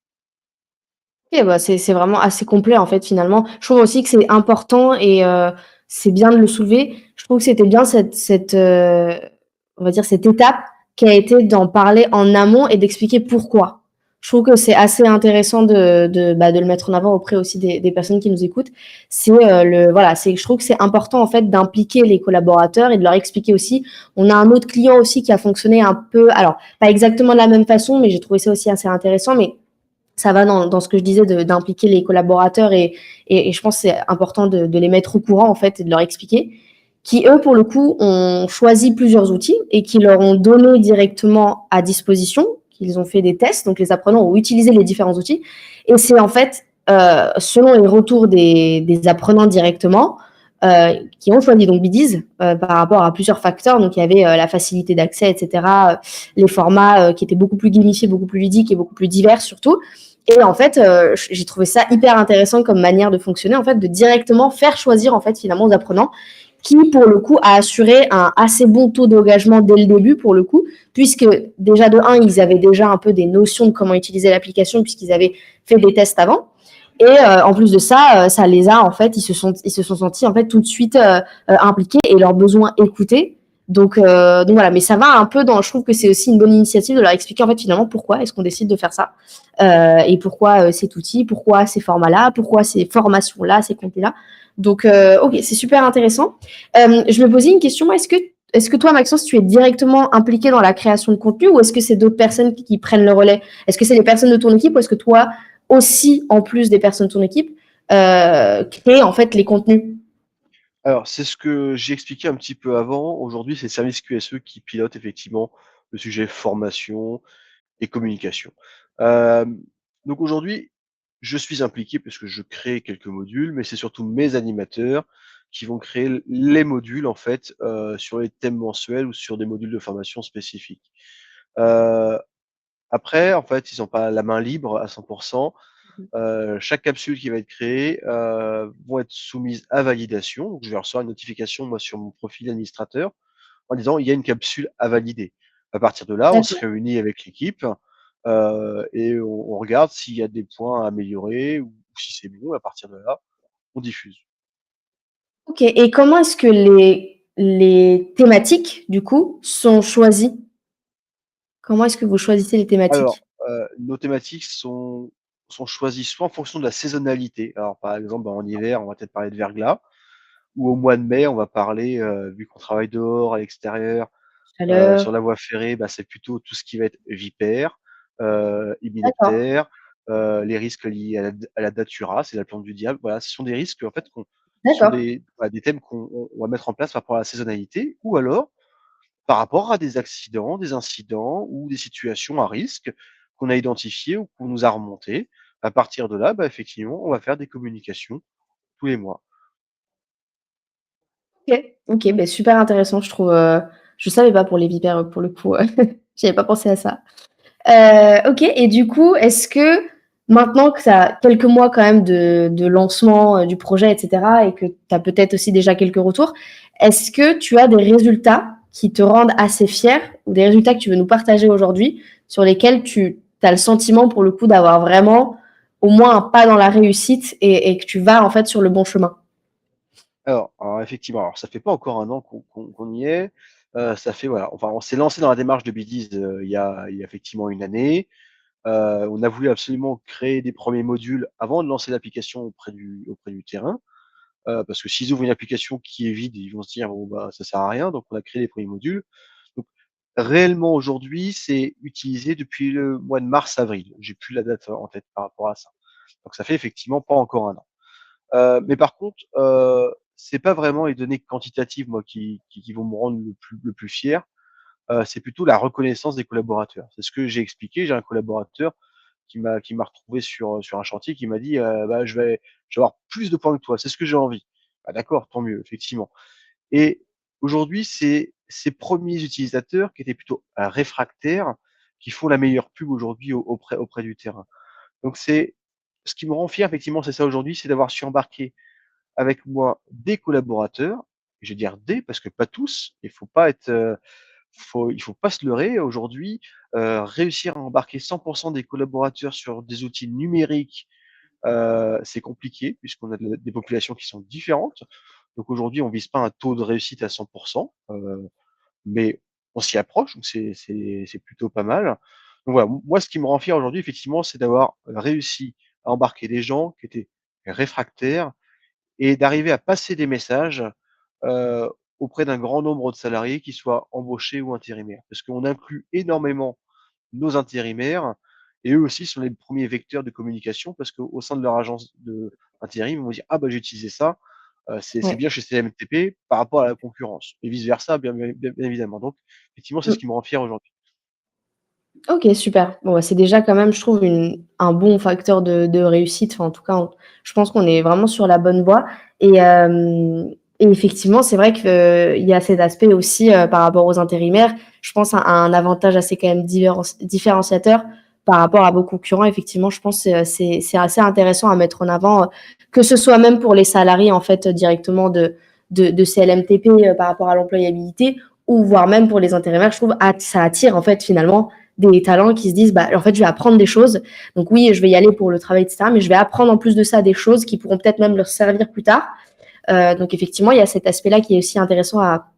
OK, bah, c'est vraiment assez complet, en fait, finalement. Je trouve aussi que c'est important et c'est bien de le soulever. Je trouve que c'était bien on va dire cette étape qui a été d'en parler en amont et d'expliquer pourquoi. Je trouve que c'est assez intéressant bah, de le mettre en avant auprès aussi des personnes qui nous écoutent. Je trouve que c'est important, en fait, d'impliquer les collaborateurs et de leur expliquer aussi. On a un autre client aussi qui a fonctionné un peu alors, pas exactement de la même façon, mais j'ai trouvé ça aussi assez intéressant, mais ça va dans ce que je disais d'impliquer les collaborateurs et je pense que c'est important de les mettre au courant en fait et de leur expliquer qui eux pour le coup ont choisi plusieurs outils et qui leur ont donné directement à disposition, qu'ils ont fait des tests, donc les apprenants ont utilisé les différents outils et c'est en fait selon les retours des apprenants directement qui ont choisi donc Bidiz par rapport à plusieurs facteurs. Donc il y avait la facilité d'accès, etc. Les formats qui étaient beaucoup plus gamifiés, beaucoup plus ludiques et beaucoup plus divers surtout. Et en fait, j'ai trouvé ça hyper intéressant comme manière de fonctionner, en fait, de directement faire choisir en fait finalement aux apprenants qui, pour le coup, a assuré un assez bon taux d'engagement dès le début, pour le coup, puisque déjà de un, ils avaient déjà un peu des notions de comment utiliser l'application, puisqu'ils avaient fait des tests avant. Et en plus de ça, ça les a en fait, ils se sont sentis en fait tout de suite impliqués et leurs besoins écoutés. Donc voilà, mais ça va un peu dans. Je trouve que c'est aussi une bonne initiative de leur expliquer en fait finalement pourquoi est-ce qu'on décide de faire ça et pourquoi cet outil, pourquoi ces formats-là, pourquoi ces formations-là, ces contenus-là. Donc ok, c'est super intéressant. Je me posais une question. Est-ce que toi, Maxence, tu es directement impliqué dans la création de contenu ou est-ce que c'est d'autres personnes qui prennent le relais? Est-ce que c'est les personnes de ton équipe ou est-ce que toi aussi, en plus des personnes de ton équipe, créer en fait les contenus? Alors, c'est ce que j'ai expliqué un petit peu avant. Aujourd'hui, c'est le service QSE qui pilote effectivement le sujet formation et communication. Hem, donc aujourd'hui, je suis impliqué parce que je crée quelques modules, mais c'est surtout mes animateurs qui vont créer les modules en fait, sur les thèmes mensuels ou sur des modules de formation spécifiques. Heu, Après, en fait, ils ont pas la main libre à 100. Chaque capsule qui va être créée, vont être soumises à validation. Donc je vais recevoir une notification, moi, sur mon profil administrateur, en disant: «Il y a une capsule à valider». À partir de là, on se D'accord. réunit avec l'équipe, et on regarde s'il y a des points à améliorer ou si c'est bon. À partir de là, on diffuse. Ok. Et comment est-ce que les thématiques, du coup, sont choisies? Comment est-ce que vous choisissez les Alors, thématiques? nos thématiques sont choisies soit en fonction de la saisonnalité. Alors, par exemple, en hiver, on va peut-être parler de verglas, ou au mois de mai, on va parler, vu qu'on travaille dehors, à l'extérieur, sur Chaleur. la voie ferrée, bah, c'est plutôt tout ce qui va être vipères, D'accord. hyménoptères, les risques liés à la datura, c'est la plante du diable. Voilà, ce sont des risques en fait ce sont D'accord. des thèmes qu'on va mettre en place par rapport à la saisonnalité ou alors par rapport à des accidents, des incidents ou des situations à risque qu'on a identifiées ou qu'on nous a remontées. À partir de là, bah, effectivement, on va faire des communications tous les mois. OK. OK, beh, super intéressant, je trouve, je savais pas pour les vipères, pour le coup, j'avais pas pensé à ça. OK et du coup, est-ce que maintenant que tu as quelques mois quand même de lancement, du projet et cetera et que tu as peut-être aussi déjà quelques retours, est-ce que tu as des résultats qui te rendent assez fier ou des résultats que tu veux nous partager aujourd'hui, sur lesquels tu as le sentiment pour le coup d'avoir vraiment au moins un pas dans la réussite et que tu vas en fait sur le bon chemin? Alors effectivement, alors ça fait pas encore un an qu'on y est, ça fait voilà, enfin on s'est lancé dans la démarche de Bdiz, il y a effectivement une année. On a voulu absolument créer des premiers modules avant de lancer l'application auprès du terrain, parce que s'ils ouvrent une application qui est vide, ils vont se dire: «Bon bah, ça sert à rien», donc on a créé les premiers modules. Donc réellement aujourd'hui, c'est utilisé depuis le mois de mars-avril. J'ai plus la date en tête par rapport à ça. Donc ça fait effectivement pas encore un an. Mais par contre, c'est pas vraiment les données quantitatives, moi, qui vont me rendre le plus fier, c'est plutôt la reconnaissance des collaborateurs. C'est ce que j'ai expliqué. J'ai un collaborateur qui m'a retrouvé sur un chantier, qui m'a dit: «Bah, je vais avoir plus de points que toi, c'est ce que j'ai envie». Ah d'accord, tant mieux, effectivement. Et aujourd'hui, c'est ces premiers utilisateurs qui étaient plutôt, réfractaires, qui font la meilleure pub aujourd'hui auprès du terrain. Donc c'est ce qui me rend fier, effectivement, c'est ça aujourd'hui, c'est d'avoir su embarquer avec moi des collaborateurs, je vais dire des parce que pas tous, il faut pas être, il faut pas se leurrer aujourd'hui, réussir à embarquer 100 des collaborateurs sur des outils numériques, c'est compliqué puisqu'on a des populations qui sont différentes. Donc aujourd'hui, on vise pas un taux de réussite à 100, mais on s'y approche, donc c'est plutôt pas mal. Donc voilà, moi, ce qui me rend fier aujourd'hui, effectivement, c'est d'avoir réussi à embarquer des gens qui étaient réfractaires et d'arriver à passer des messages, heu, auprès d'un grand nombre de salariés, qu'ils soient embauchés ou intérimaires. Parce qu'on inclut énormément nos intérimaires et eux aussi sont les premiers vecteurs de communication parce qu'au sein de leur agence d'intérim, ils vont dire: «Ah bah, j'ai utilisé ça, c'est Ouais. bien chez CMTP par rapport à la concurrence» et vice versa, bien évidemment. Donc effectivement, c'est ce qui Mmh. me rend fier aujourd'hui. OK, super. Bon, bah, c'est déjà quand même, je trouve, un bon facteur de réussite. Enfin, en tout cas, je pense qu'on est vraiment sur la bonne voie et effectivement, c'est vrai qu'il y a cet aspect aussi, par rapport aux intérimaires. Je pense à un avantage assez quand même différenciateur par rapport à vos concurrents. Effectivement, je pense, c'est assez intéressant à mettre en avant, que ce soit même pour les salariés, en fait, directement de CLMTP, par rapport à l'employabilité ou voire même pour les intérimaires. Je trouve ça attire, en fait, finalement, des talents qui se disent bah en fait je vais apprendre des choses, donc oui je vais y aller pour le travail etc, mais je vais apprendre en plus de ça des choses qui pourront peut-être même leur servir plus tard. Donc effectivement il y a cet aspect là qui est aussi intéressant à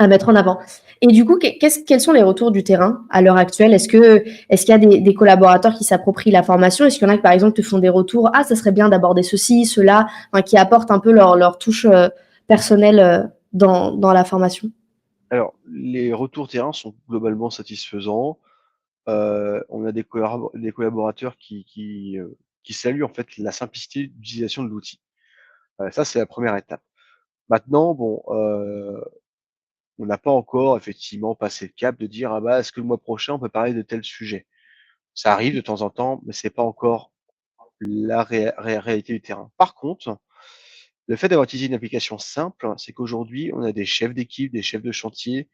mettre en avant. Et du coup quels sont les retours du terrain à l'heure actuelle? Est-ce qu'il y a des collaborateurs qui s'approprient la formation? Est-ce qu'il y en a qui par exemple te font des retours, ah ça serait bien d'aborder ceci cela, enfin, qui apportent un peu leur touche personnelle dans la formation? Alors, les retours terrain sont globalement satisfaisants. On a des collaborateurs qui saluent en fait la simplicité d'utilisation de l'outil. Ça, c'est la première étape. Maintenant, bon, on n'a pas encore effectivement passé le cap de dire: «Ah bah, est-ce que le mois prochain on peut parler de tel sujet?» Ça arrive de temps en temps, mais c'est pas encore la réalité du terrain. Par contre, le fait d'avoir utilisé une application simple, c'est qu'aujourd'hui, on a des chefs d'équipe, des chefs de chantier,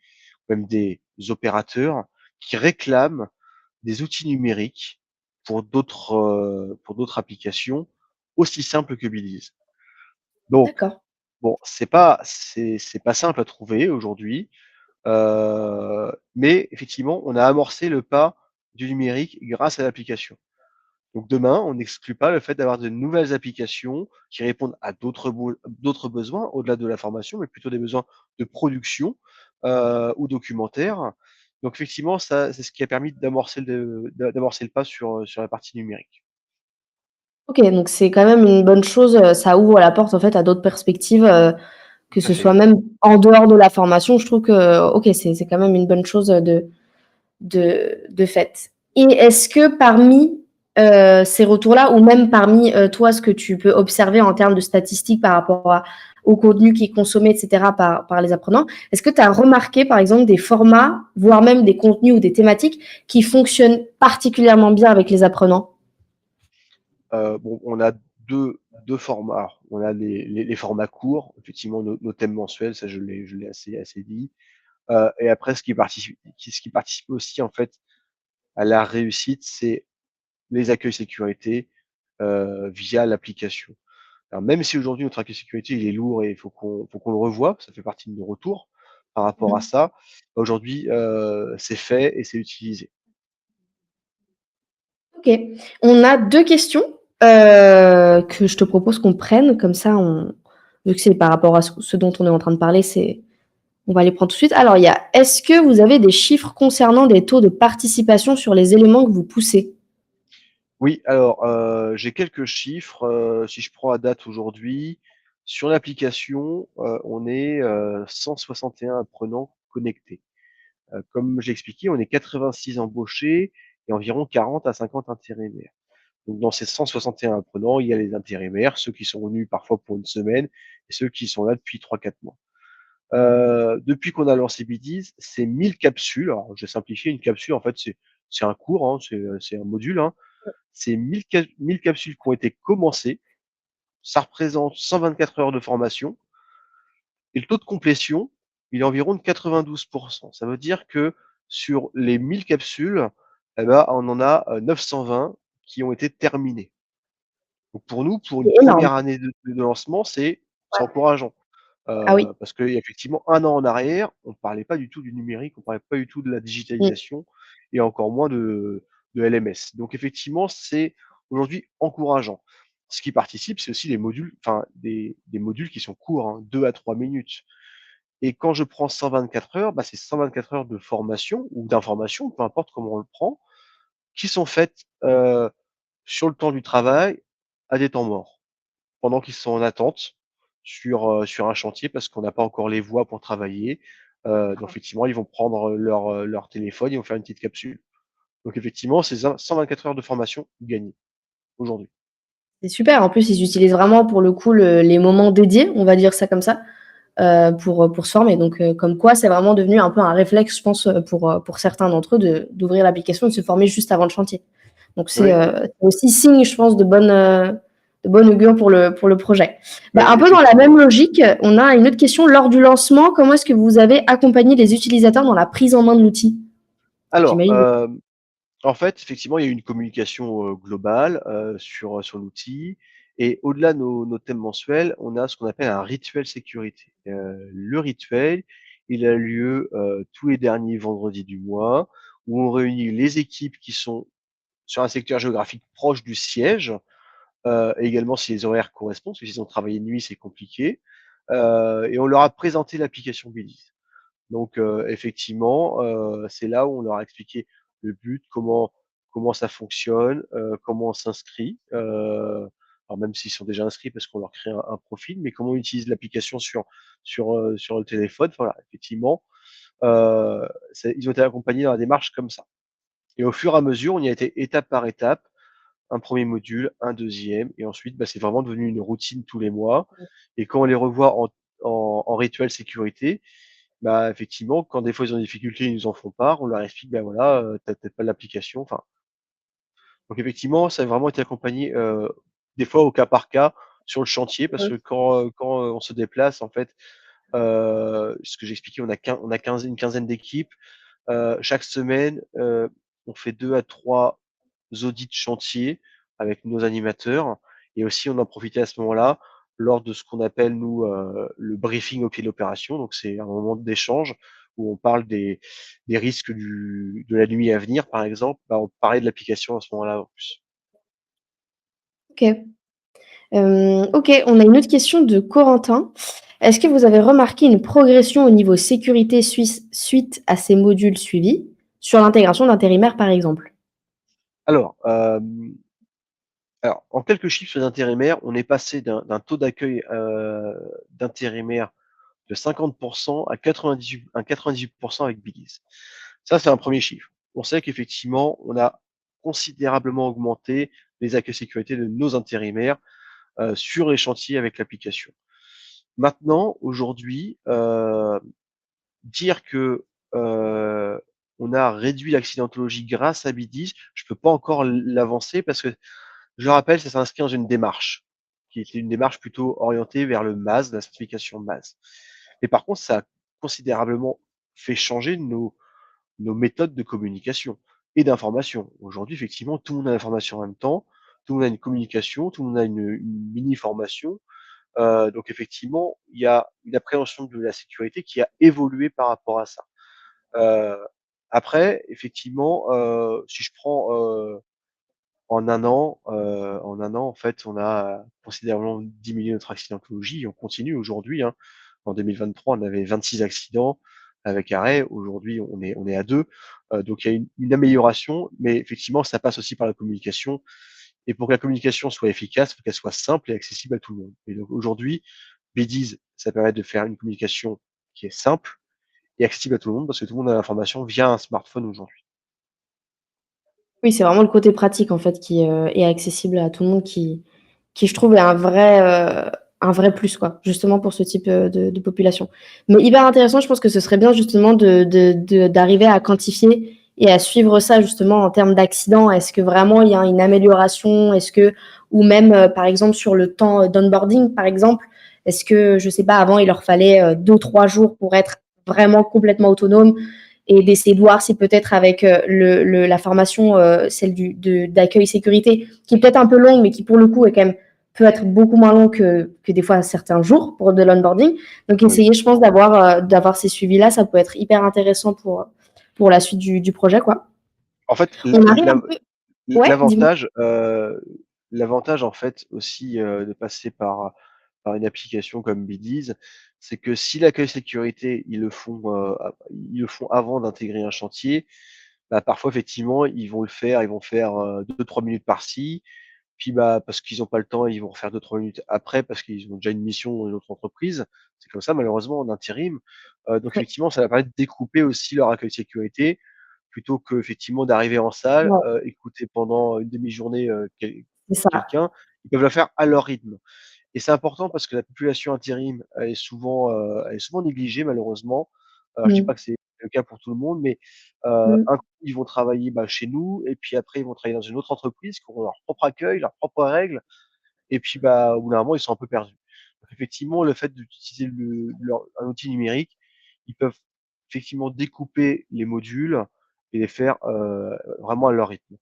même des opérateurs qui réclament des outils numériques pour d'autres applications aussi simples que Belize. Donc D'accord. bon, c'est pas simple à trouver aujourd'hui, mais effectivement, on a amorcé le pas du numérique grâce à l'application. Donc demain, on n'exclut pas le fait d'avoir de nouvelles applications qui répondent à d'autres besoins au-delà de la formation, mais plutôt des besoins de production, ou documentaires. Donc effectivement, ça, c'est ce qui a permis d'amorcer le pas sur la partie numérique. OK, donc c'est quand même une bonne chose, ça ouvre la porte en fait à d'autres perspectives, que Tout à ce soit fait. même en dehors de la formation. Je trouve que, OK, c'est quand même une bonne chose, de fait. Et est-ce que parmi, ces retours-là ou même parmi, toi, ce que tu peux observer en termes de statistiques par rapport au contenu qui est consommé et cetera par les apprenants, est-ce que tu as remarqué par exemple des formats, voire même des contenus ou des thématiques qui fonctionnent particulièrement bien avec les apprenants? Bon, on a deux formats. Alors, on a les formats courts, effectivement nos thèmes mensuels, ça je l'ai assez dit. Et après ce qui participe aussi en fait à la réussite, c'est les accueils sécurité, via l'application. Alors même si aujourd'hui notre accueil sécurité il est lourd et il faut qu'on le revoie, ça fait partie de nos retours par rapport à Mmh. ça. Aujourd'hui, c'est fait et c'est utilisé. OK. On a 2 questions, que je te propose qu'on prenne, comme ça vu que c'est par rapport à ce dont on est en train de parler, on va les prendre tout de suite. Alors il y a: «Est-ce que vous avez des chiffres concernant des taux de participation sur les éléments que vous poussez?» Oui, alors, j'ai quelques chiffres, si je prends à date aujourd'hui, sur l'application, on est, 161 apprenants connectés. Comme j'ai expliqué, on est 86 embauchés et environ 40 à 50 intérimaires. Donc dans ces 161 apprenants, il y a les intérimaires, ceux qui sont venus parfois pour une semaine et ceux qui sont là depuis 3 4 mois. Depuis qu'on a lancé Bdiz, c'est 1000 capsules. Alors je vais simplifier, une capsule en fait c'est un cours, hein, c'est un module, hein. C'est 1000 capsules qui ont été commencées. Ça représente 124 heures de formation et le taux de complétion, il est environ de 92. Ça veut dire que sur les 1000 capsules, eh ben, on en a, 920 qui ont été terminées. Donc pour nous, pour une C'est énorme. première année de lancement, c'est c'est encourageant. Ah oui. Parce qu'effectivement, 1 an en arrière, on ne parlait pas du tout du numérique, on ne parlait pas du tout de la Mmh. digitalisation et encore moins de LMS. Donc effectivement, c'est aujourd'hui encourageant. Ce qui participe, c'est aussi les modules, enfin des modules qui sont courts, hein, 2 à 3 minutes. Et quand je prends 124 heures, bah, c'est 124 heures de formation ou d'information, peu importe comment on le prend, qui sont faites, sur le temps du travail, à des temps morts. Pendant qu'ils sont en attente sur un chantier parce qu'on n'a pas encore les voies pour travailler. Donc effectivement, ils vont prendre leur téléphone, ils vont faire une petite capsule. Donc effectivement, c'est 124 heures de formation gagnées aujourd'hui. C'est super. En plus, ils utilisent vraiment pour le coup les moments dédiés, on va dire ça comme ça, pour se former. Donc, comme quoi, c'est vraiment devenu un peu un réflexe, je pense, pour certains d'entre eux d'ouvrir l'application et de se former juste avant le chantier. Donc, Oui, c'est aussi signe, je pense, de bonne augure pour le projet. Bah, oui, un peu dans la effectivement. même logique, on a une autre question. Lors du lancement, comment est-ce que vous avez accompagné les utilisateurs dans la prise en main de l'outil? Alors, J'imagine. en fait, effectivement, il y a eu une communication, globale, sur l'outil et au-delà de nos thèmes mensuels, on a ce qu'on appelle un rituel sécurité. Le rituel, il a lieu, tous les derniers vendredis du mois où on réunit les équipes qui sont sur un secteur géographique proche du siège, et également si les horaires correspondent, parce que s'ils ont travaillé de nuit, c'est compliqué, et on leur a présenté l'application Belize. Donc effectivement, c'est là où on leur a expliqué le but, comment ça fonctionne, comment on s'inscrit, alors même s'ils sont déjà inscrits parce qu'on leur crée un profil, mais comment on utilise l'application sur le téléphone. Voilà, effectivement, ils ont été accompagnés dans la démarche comme ça et au fur et à mesure, on y a été étape par étape, un premier module, un deuxième, et ensuite, bah, c'est vraiment devenu une routine tous les mois et quand on les revoit en rituel sécurité, bah, effectivement, quand des fois ils ont des difficultés, ils nous en font part, on leur explique: «Bah, voilà, tu peut-être pas l'application», enfin, donc effectivement, ça a vraiment été accompagné, des fois au cas par cas sur le chantier parce que quand on se déplace en fait, ce que j'expliquais, on a une quinzaine d'équipes. Chaque semaine, on fait 2 à 3 audits chantier avec nos animateurs et aussi on en profitait à ce moment-là lors de ce qu'on appelle nous, le briefing au pied de l'opération. Donc c'est un moment d'échange où on parle des risques de la nuit à venir par exemple, bah, on parlait de l'application à ce moment-là en plus. OK. OK, on a une autre question de Corentin. Est-ce que vous avez remarqué une progression au niveau sécurité suite à ces modules suivis, sur l'intégration d'intérimaires, par exemple? Alors, en quelques chiffres sur les intérimaires, on est passé d'un taux d'accueil, d'intérimaires de 50 à 98 avec Belize. Ça, c'est un premier chiffre. On sait qu'effectivement, on a considérablement augmenté les accueils sécurité de nos intérimaires, sur les chantiers avec l'application. Maintenant, aujourd'hui, dire que, on a réduit l'accidentologie grâce à Bidis, je peux pas encore l'avancer parce que je le rappelle, ça s'inscrit dans une démarche qui était une démarche plutôt orientée vers le MAS, la certification MAS. Mais par contre, ça a considérablement fait changer nos méthodes de communication et d'information. Aujourd'hui, effectivement, tout le monde a l'information en même temps, tout le monde a une communication, tout le monde a une mini formation. Donc effectivement, il y a une appréhension de la sécurité qui a évolué par rapport à ça. Heu, Après, effectivement, si je prends, en un an, en fait, on a considérablement diminué notre accidentologie et on continue aujourd'hui, hein. En 2023, on avait 26 accidents avec arrêt. Aujourd'hui, on est à 2. Donc il y a une amélioration, mais effectivement, ça passe aussi par la communication et pour que la communication soit efficace, il faut qu'elle soit simple et accessible à tout le monde. Et donc aujourd'hui, Bdiz, ça permet de faire une communication qui est simple et accessible à tout le monde parce que tout le monde a l'information via un smartphone aujourd'hui. Oui, c'est vraiment le côté pratique, en fait, qui, est accessible à tout le monde qui je trouve est un vrai plus, quoi, justement pour ce type, de population. Mais hyper intéressant, je pense que ce serait bien justement d'arriver à quantifier et à suivre ça justement en termes d'accidents. Est-ce que vraiment il y a une amélioration? Est-ce que ou même, par exemple sur le temps, d'onboarding, par exemple, est-ce que, je sais pas, avant il leur fallait, 2-3 jours pour être vraiment complètement autonomes et d'essayer de voir si peut-être avec la formation, celle d'accueil sécurité, qui est peut-être un peu longue, mais qui pour le coup est quand même peut être beaucoup moins long que des fois certains jours pour de l'onboarding. Donc, Oui. essayer, je pense, d'avoir ces suivis-là, ça peut être hyper intéressant pour la suite du projet, quoi. En fait, On arrive un peu. Ouais, dis-moi. l'avantage, l'avantage en fait aussi, de passer par une application comme Bdiz, c'est que si l'accueil sécurité, ils le font avant d'intégrer un chantier, bah, parfois effectivement, ils vont faire, 2-3 minutes par-ci, puis, bah, parce qu'ils ont pas le temps, ils vont refaire 2-3 minutes après parce qu'ils ont déjà une mission dans une autre entreprise. C'est comme ça malheureusement en intérim. Donc Oui, effectivement, ça va permettre de découper aussi leur accueil sécurité plutôt qu'effectivement d'arriver en salle, ouais, écouter pendant une demi-journée, c'est ça. quelqu'un. Ils peuvent le faire à leur rythme et c'est important parce que la population intérim, elle est souvent négligée malheureusement. Je dis Mmh. pas que c'est le cas pour tout le monde, mais Mmh. un coup, ils vont travailler, bah, chez nous et puis après ils vont travailler dans une autre entreprise qui auront leur propre accueil, leurs propres règles et puis, bah, au bout d'un moment, ils sont un peu perdus. Donc effectivement, le fait d'utiliser un outil numérique, ils peuvent effectivement découper les modules et les faire, vraiment à leur rythme.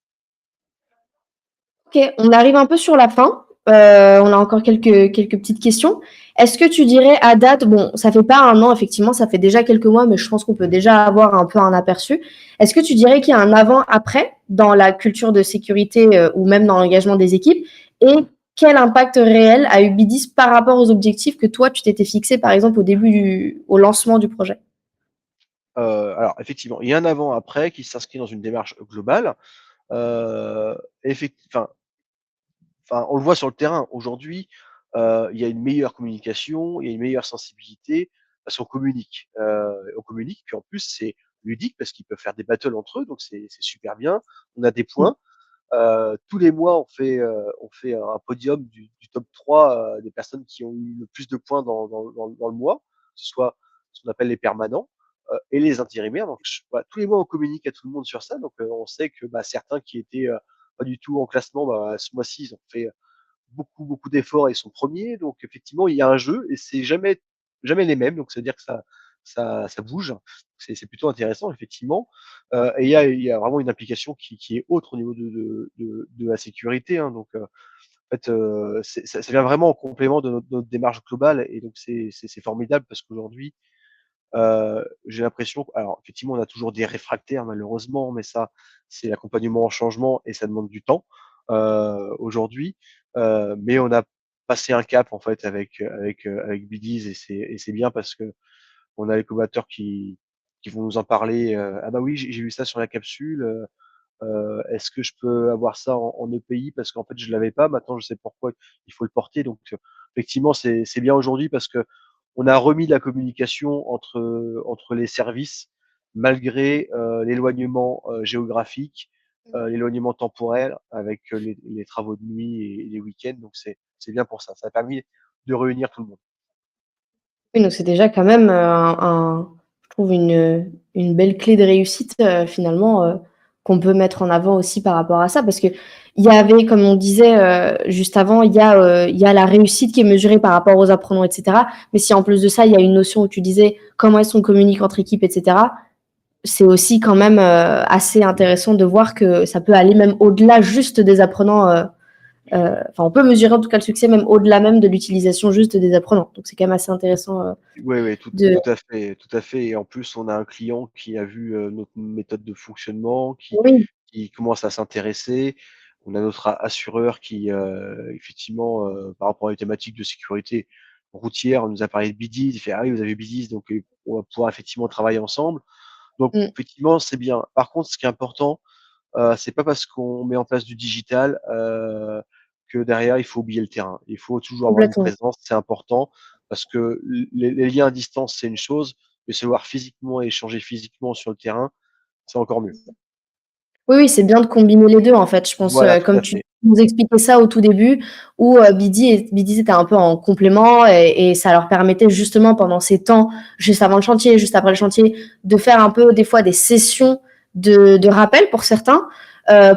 OK, on arrive un peu sur la fin. On a encore quelques petites questions. Est-ce que tu dirais à date, bon, ça fait pas 1 an, effectivement, ça fait déjà quelques mois, mais je pense qu'on peut déjà avoir un peu un aperçu. Est-ce que tu dirais qu'il y a un avant-après dans la culture de sécurité, ou même dans l'engagement des équipes? Et quel impact réel a eu BDIS par rapport aux objectifs que toi, tu t'étais fixé, par exemple, au lancement du projet? Alors effectivement, il y a un avant-après qui s'inscrit dans une démarche globale. Effecti on le voit sur le terrain. Aujourd'hui, il y a une meilleure communication, il y a une meilleure sensibilité parce on communique, puis en plus, c'est ludique parce qu'ils peuvent faire des battles entre eux, donc c'est super bien. On a des Mmh. points. Tous les mois, on fait un podium du top 3 des personnes qui ont eu le plus de points dans le mois, que ce soit ce qu'on appelle les permanents et les intérimaires. Donc, voilà, tous les mois, on communique à tout le monde sur ça. Donc, on sait que bah, certains qui étaient pas du tout en classement, bah, ce mois-ci, ils ont fait beaucoup d'efforts et ils sont premiers. Donc, effectivement, il y a un jeu et c'est jamais les mêmes. Donc, c'est-à-dire que ça bouge. C'est plutôt intéressant, effectivement. Et il y a vraiment une application qui est autre au niveau de la sécurité. Hein. Donc, en fait, ça vient vraiment en complément de notre démarche globale. Et donc, c'est formidable parce qu'aujourd'hui, j'ai l'impression, alors effectivement, on a toujours des réfractaires malheureusement, mais ça, c'est l'accompagnement en changement et ça demande du temps aujourd'hui. Mais on a passé un cap en fait avec Biddies et c'est bien parce que on a les collaborateurs qui vont nous en parler. Ah bah oui, j'ai vu ça sur la capsule. Est-ce que je peux avoir ça en EPI parce qu'en fait je l'avais pas. Maintenant je sais pourquoi il faut le porter. Donc effectivement c'est bien aujourd'hui parce que on a remis de la communication entre les services malgré l'éloignement géographique, l'éloignement temporel avec les travaux de nuit et les week-ends. Donc c'est bien pour ça. Ça a permis de réunir tout le monde. Oui, donc c'est déjà quand même, je trouve une belle clé de réussite, finalement, qu'on peut mettre en avant aussi par rapport à ça. Parce qu'il y avait, comme on disait, juste avant, il y a la réussite qui est mesurée par rapport aux apprenants et cetera. Mais si en plus de ça, il y a une notion où tu disais comment est-ce qu'on communique entre équipes et cetera, c'est aussi quand même, assez intéressant de voir que ça peut aller même au-delà juste des apprenants, enfin, on peut mesurer en tout cas le succès même au-delà même de l'utilisation juste des apprenants. Donc c'est quand même assez intéressant, Oui, de tout à fait et en plus, on a un client qui a vu, notre méthode de fonctionnement, oui, qui commence à s'intéresser. On a notre assureur qui, effectivement, par rapport à une thématique de sécurité routière, nous a parlé de BDIS. Il fait: «Ah oui, vous avez BDIS, donc on va pouvoir effectivement travailler ensemble». Donc mmh, effectivement, c'est bien. Par contre, ce qui est important, c'est pas parce qu'on met en place du digital, que derrière il faut oublier le terrain. Il faut toujours avoir une complètement. présence, c'est important parce que les liens à distance, c'est une chose, mais se voir physiquement et échanger physiquement sur le terrain, c'est encore mieux. Oui, oui, c'est bien de combiner les 2 en fait. Je pense, Voilà, tout comme à tu fait. nous expliquais ça au tout début où, Bidi était un peu en complément et ça leur permettait justement pendant ces temps, juste avant le chantier, juste après le chantier, de faire un peu des fois des sessions de rappel pour certains,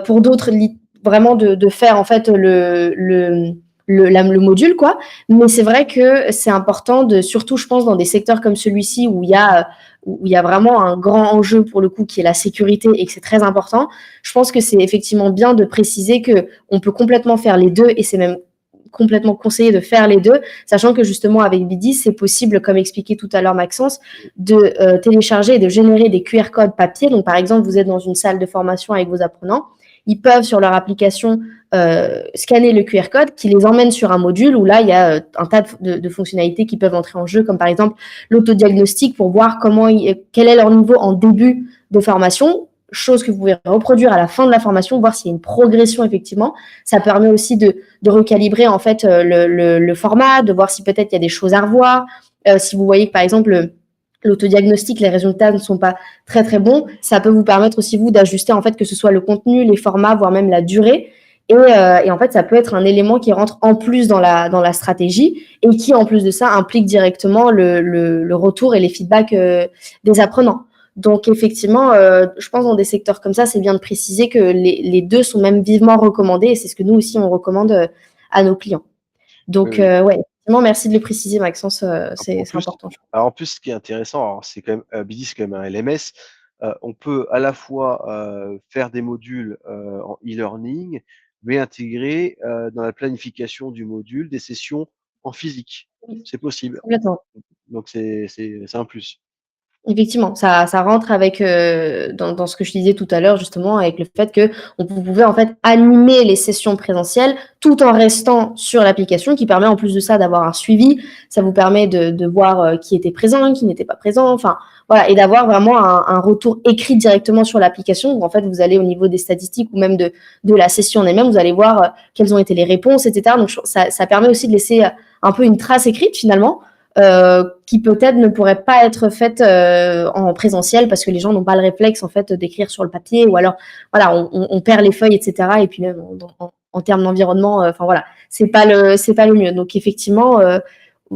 pour d'autres vraiment de faire en fait le module quoi. Mais c'est vrai que c'est important de surtout je pense dans des secteurs comme celui-ci où il y a vraiment un grand enjeu pour le coup qui est la sécurité et que c'est très important. Je pense que c'est effectivement bien de préciser que on peut complètement faire les 2 et c'est même complètement conseiller de faire les deux, sachant que justement avec B10, c'est possible, comme expliqué tout à l'heure Maxence, de télécharger et de générer des QR codes papier. Donc par exemple, vous êtes dans une salle de formation avec vos apprenants, ils peuvent sur leur application scanner le QR code qui les emmène sur un module où là, il y a un tas de fonctionnalités qui peuvent entrer en jeu, comme par exemple l'autodiagnostic pour voir quel est leur niveau en début de formation, chose que vous pouvez reproduire à la fin de la formation, voir s'il y a une progression effectivement. Ça permet aussi de recalibrer en fait le format, de voir si peut-être il y a des choses à revoir. Si vous voyez que par exemple l'autodiagnostic, les résultats ne sont pas très très bons, ça peut vous permettre aussi vous d'ajuster en fait que ce soit le contenu, les formats, voire même la durée. Et en fait, ça peut être un élément qui rentre en plus dans la stratégie et qui, en plus de ça, implique directement le retour et les feedbacks des apprenants. Donc, effectivement, je pense dans des secteurs comme ça, c'est bien de préciser que les deux sont même vivement recommandés et c'est ce que nous aussi, on recommande à nos clients. Donc, ouais, effectivement, merci de le préciser, Maxence, c'est important. Alors en plus, ce qui est intéressant, c'est quand même, BD, c'est quand même un LMS. On peut à la fois faire des modules en e-learning, mais intégrer dans la planification du module des sessions en physique. Oui, c'est possible. complètement. Donc c'est un plus. Effectivement, ça rentre avec dans ce que je disais tout à l'heure justement avec le fait que vous pouvez en fait animer les sessions présentielles tout en restant sur l'application qui permet en plus de ça d'avoir un suivi. Ça vous permet de voir qui était présent, qui n'était pas présent, enfin voilà, et d'avoir vraiment un retour écrit directement sur l'application où en fait vous allez au niveau des statistiques ou même de la session en elle-même, vous allez voir quelles ont été les réponses, etc. Donc ça permet aussi de laisser un peu une trace écrite finalement. Qui peut-être ne pourrait pas être faite en présentiel parce que les gens n'ont pas le réflexe en fait d'écrire sur le papier ou alors voilà on perd les feuilles etc et puis même en termes d'environnement enfin voilà c'est pas le mieux donc effectivement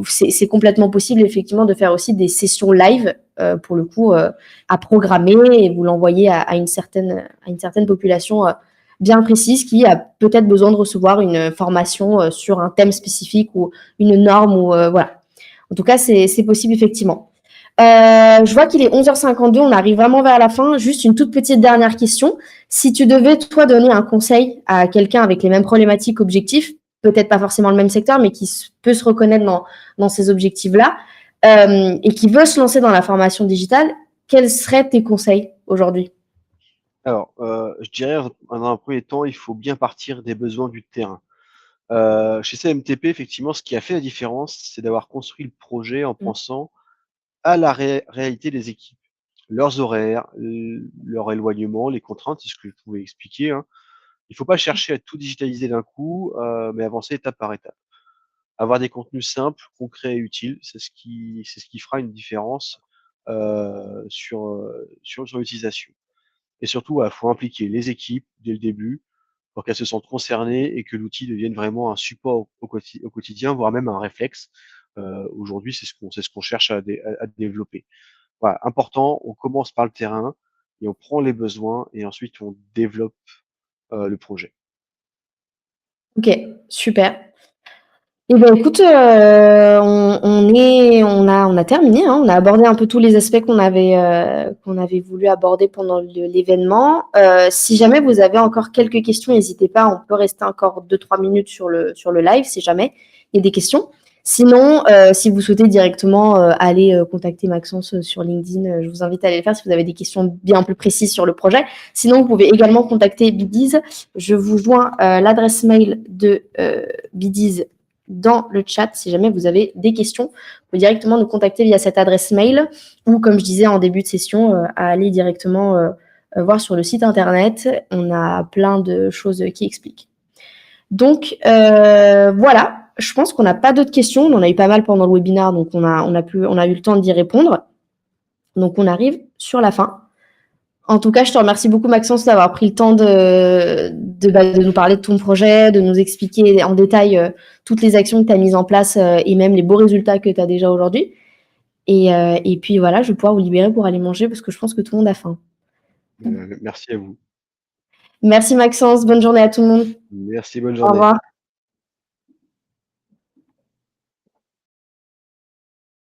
c'est complètement possible effectivement de faire aussi des sessions live pour le coup à programmer et vous l'envoyer à une certaine population bien précise qui a peut-être besoin de recevoir une formation sur un thème spécifique ou une norme ou voilà. En tout cas, c'est possible effectivement. Je vois qu'il est 11h52, on arrive vraiment vers la fin. Juste une toute petite dernière question. Si tu devais, toi, donner un conseil à quelqu'un avec les mêmes problématiques, objectifs, peut-être pas forcément le même secteur, mais qui peut se reconnaître dans ces objectifs-là, et qui veut se lancer dans la formation digitale, quels seraient tes conseils aujourd'hui? Alors, je dirais dans un premier temps, il faut bien partir des besoins du terrain. Chez CMTP, effectivement, ce qui a fait la différence, c'est d'avoir construit le projet en pensant à la réalité des équipes, leurs horaires, leur éloignement, les contraintes, c'est ce que je pouvais expliquer, hein. Il ne faut pas chercher à tout digitaliser d'un coup, mais avancer étape par étape. Avoir des contenus simples, concrets et utiles, c'est ce qui fera une différence sur l'utilisation. Et surtout, il faut impliquer les équipes dès le début pour qu'elles se sentent concernées et que l'outil devienne vraiment un support au quotidien, voire même un réflexe. Aujourd'hui, c'est ce qu'on cherche à développer. Voilà, important, on commence par le terrain et on prend les besoins et ensuite on développe le projet. Ok, super. Eh ben écoute, on a terminé, hein. On a abordé un peu tous les aspects qu'on avait voulu aborder pendant l'événement. Si jamais vous avez encore quelques questions, n'hésitez pas, on peut rester encore 2-3 minutes sur le live si jamais il y a des questions. Sinon, si vous souhaitez directement aller contacter Maxence sur LinkedIn, je vous invite à aller le faire si vous avez des questions bien plus précises sur le projet. Sinon, vous pouvez également contacter Bidiz. Je vous joins l'adresse mail de Bidiz dans le chat si jamais vous avez des questions. Vous pouvez directement nous contacter via cette adresse mail ou, comme je disais en début de session, à aller directement voir sur le site internet. On a plein de choses qui expliquent. Donc, voilà. Je pense qu'on n'a pas d'autres questions. On en a eu pas mal pendant le webinaire, donc on a eu le temps d'y répondre. Donc, on arrive sur la fin. En tout cas, je te remercie beaucoup, Maxence, d'avoir pris le temps de nous parler de ton projet, de nous expliquer en détail toutes les actions que tu as mises en place et même les beaux résultats que tu as déjà aujourd'hui. Et puis voilà, je vais pouvoir vous libérer pour aller manger parce que je pense que tout le monde a faim. Merci à vous. Merci, Maxence. Bonne journée à tout le monde. Merci, bonne Au journée. revoir.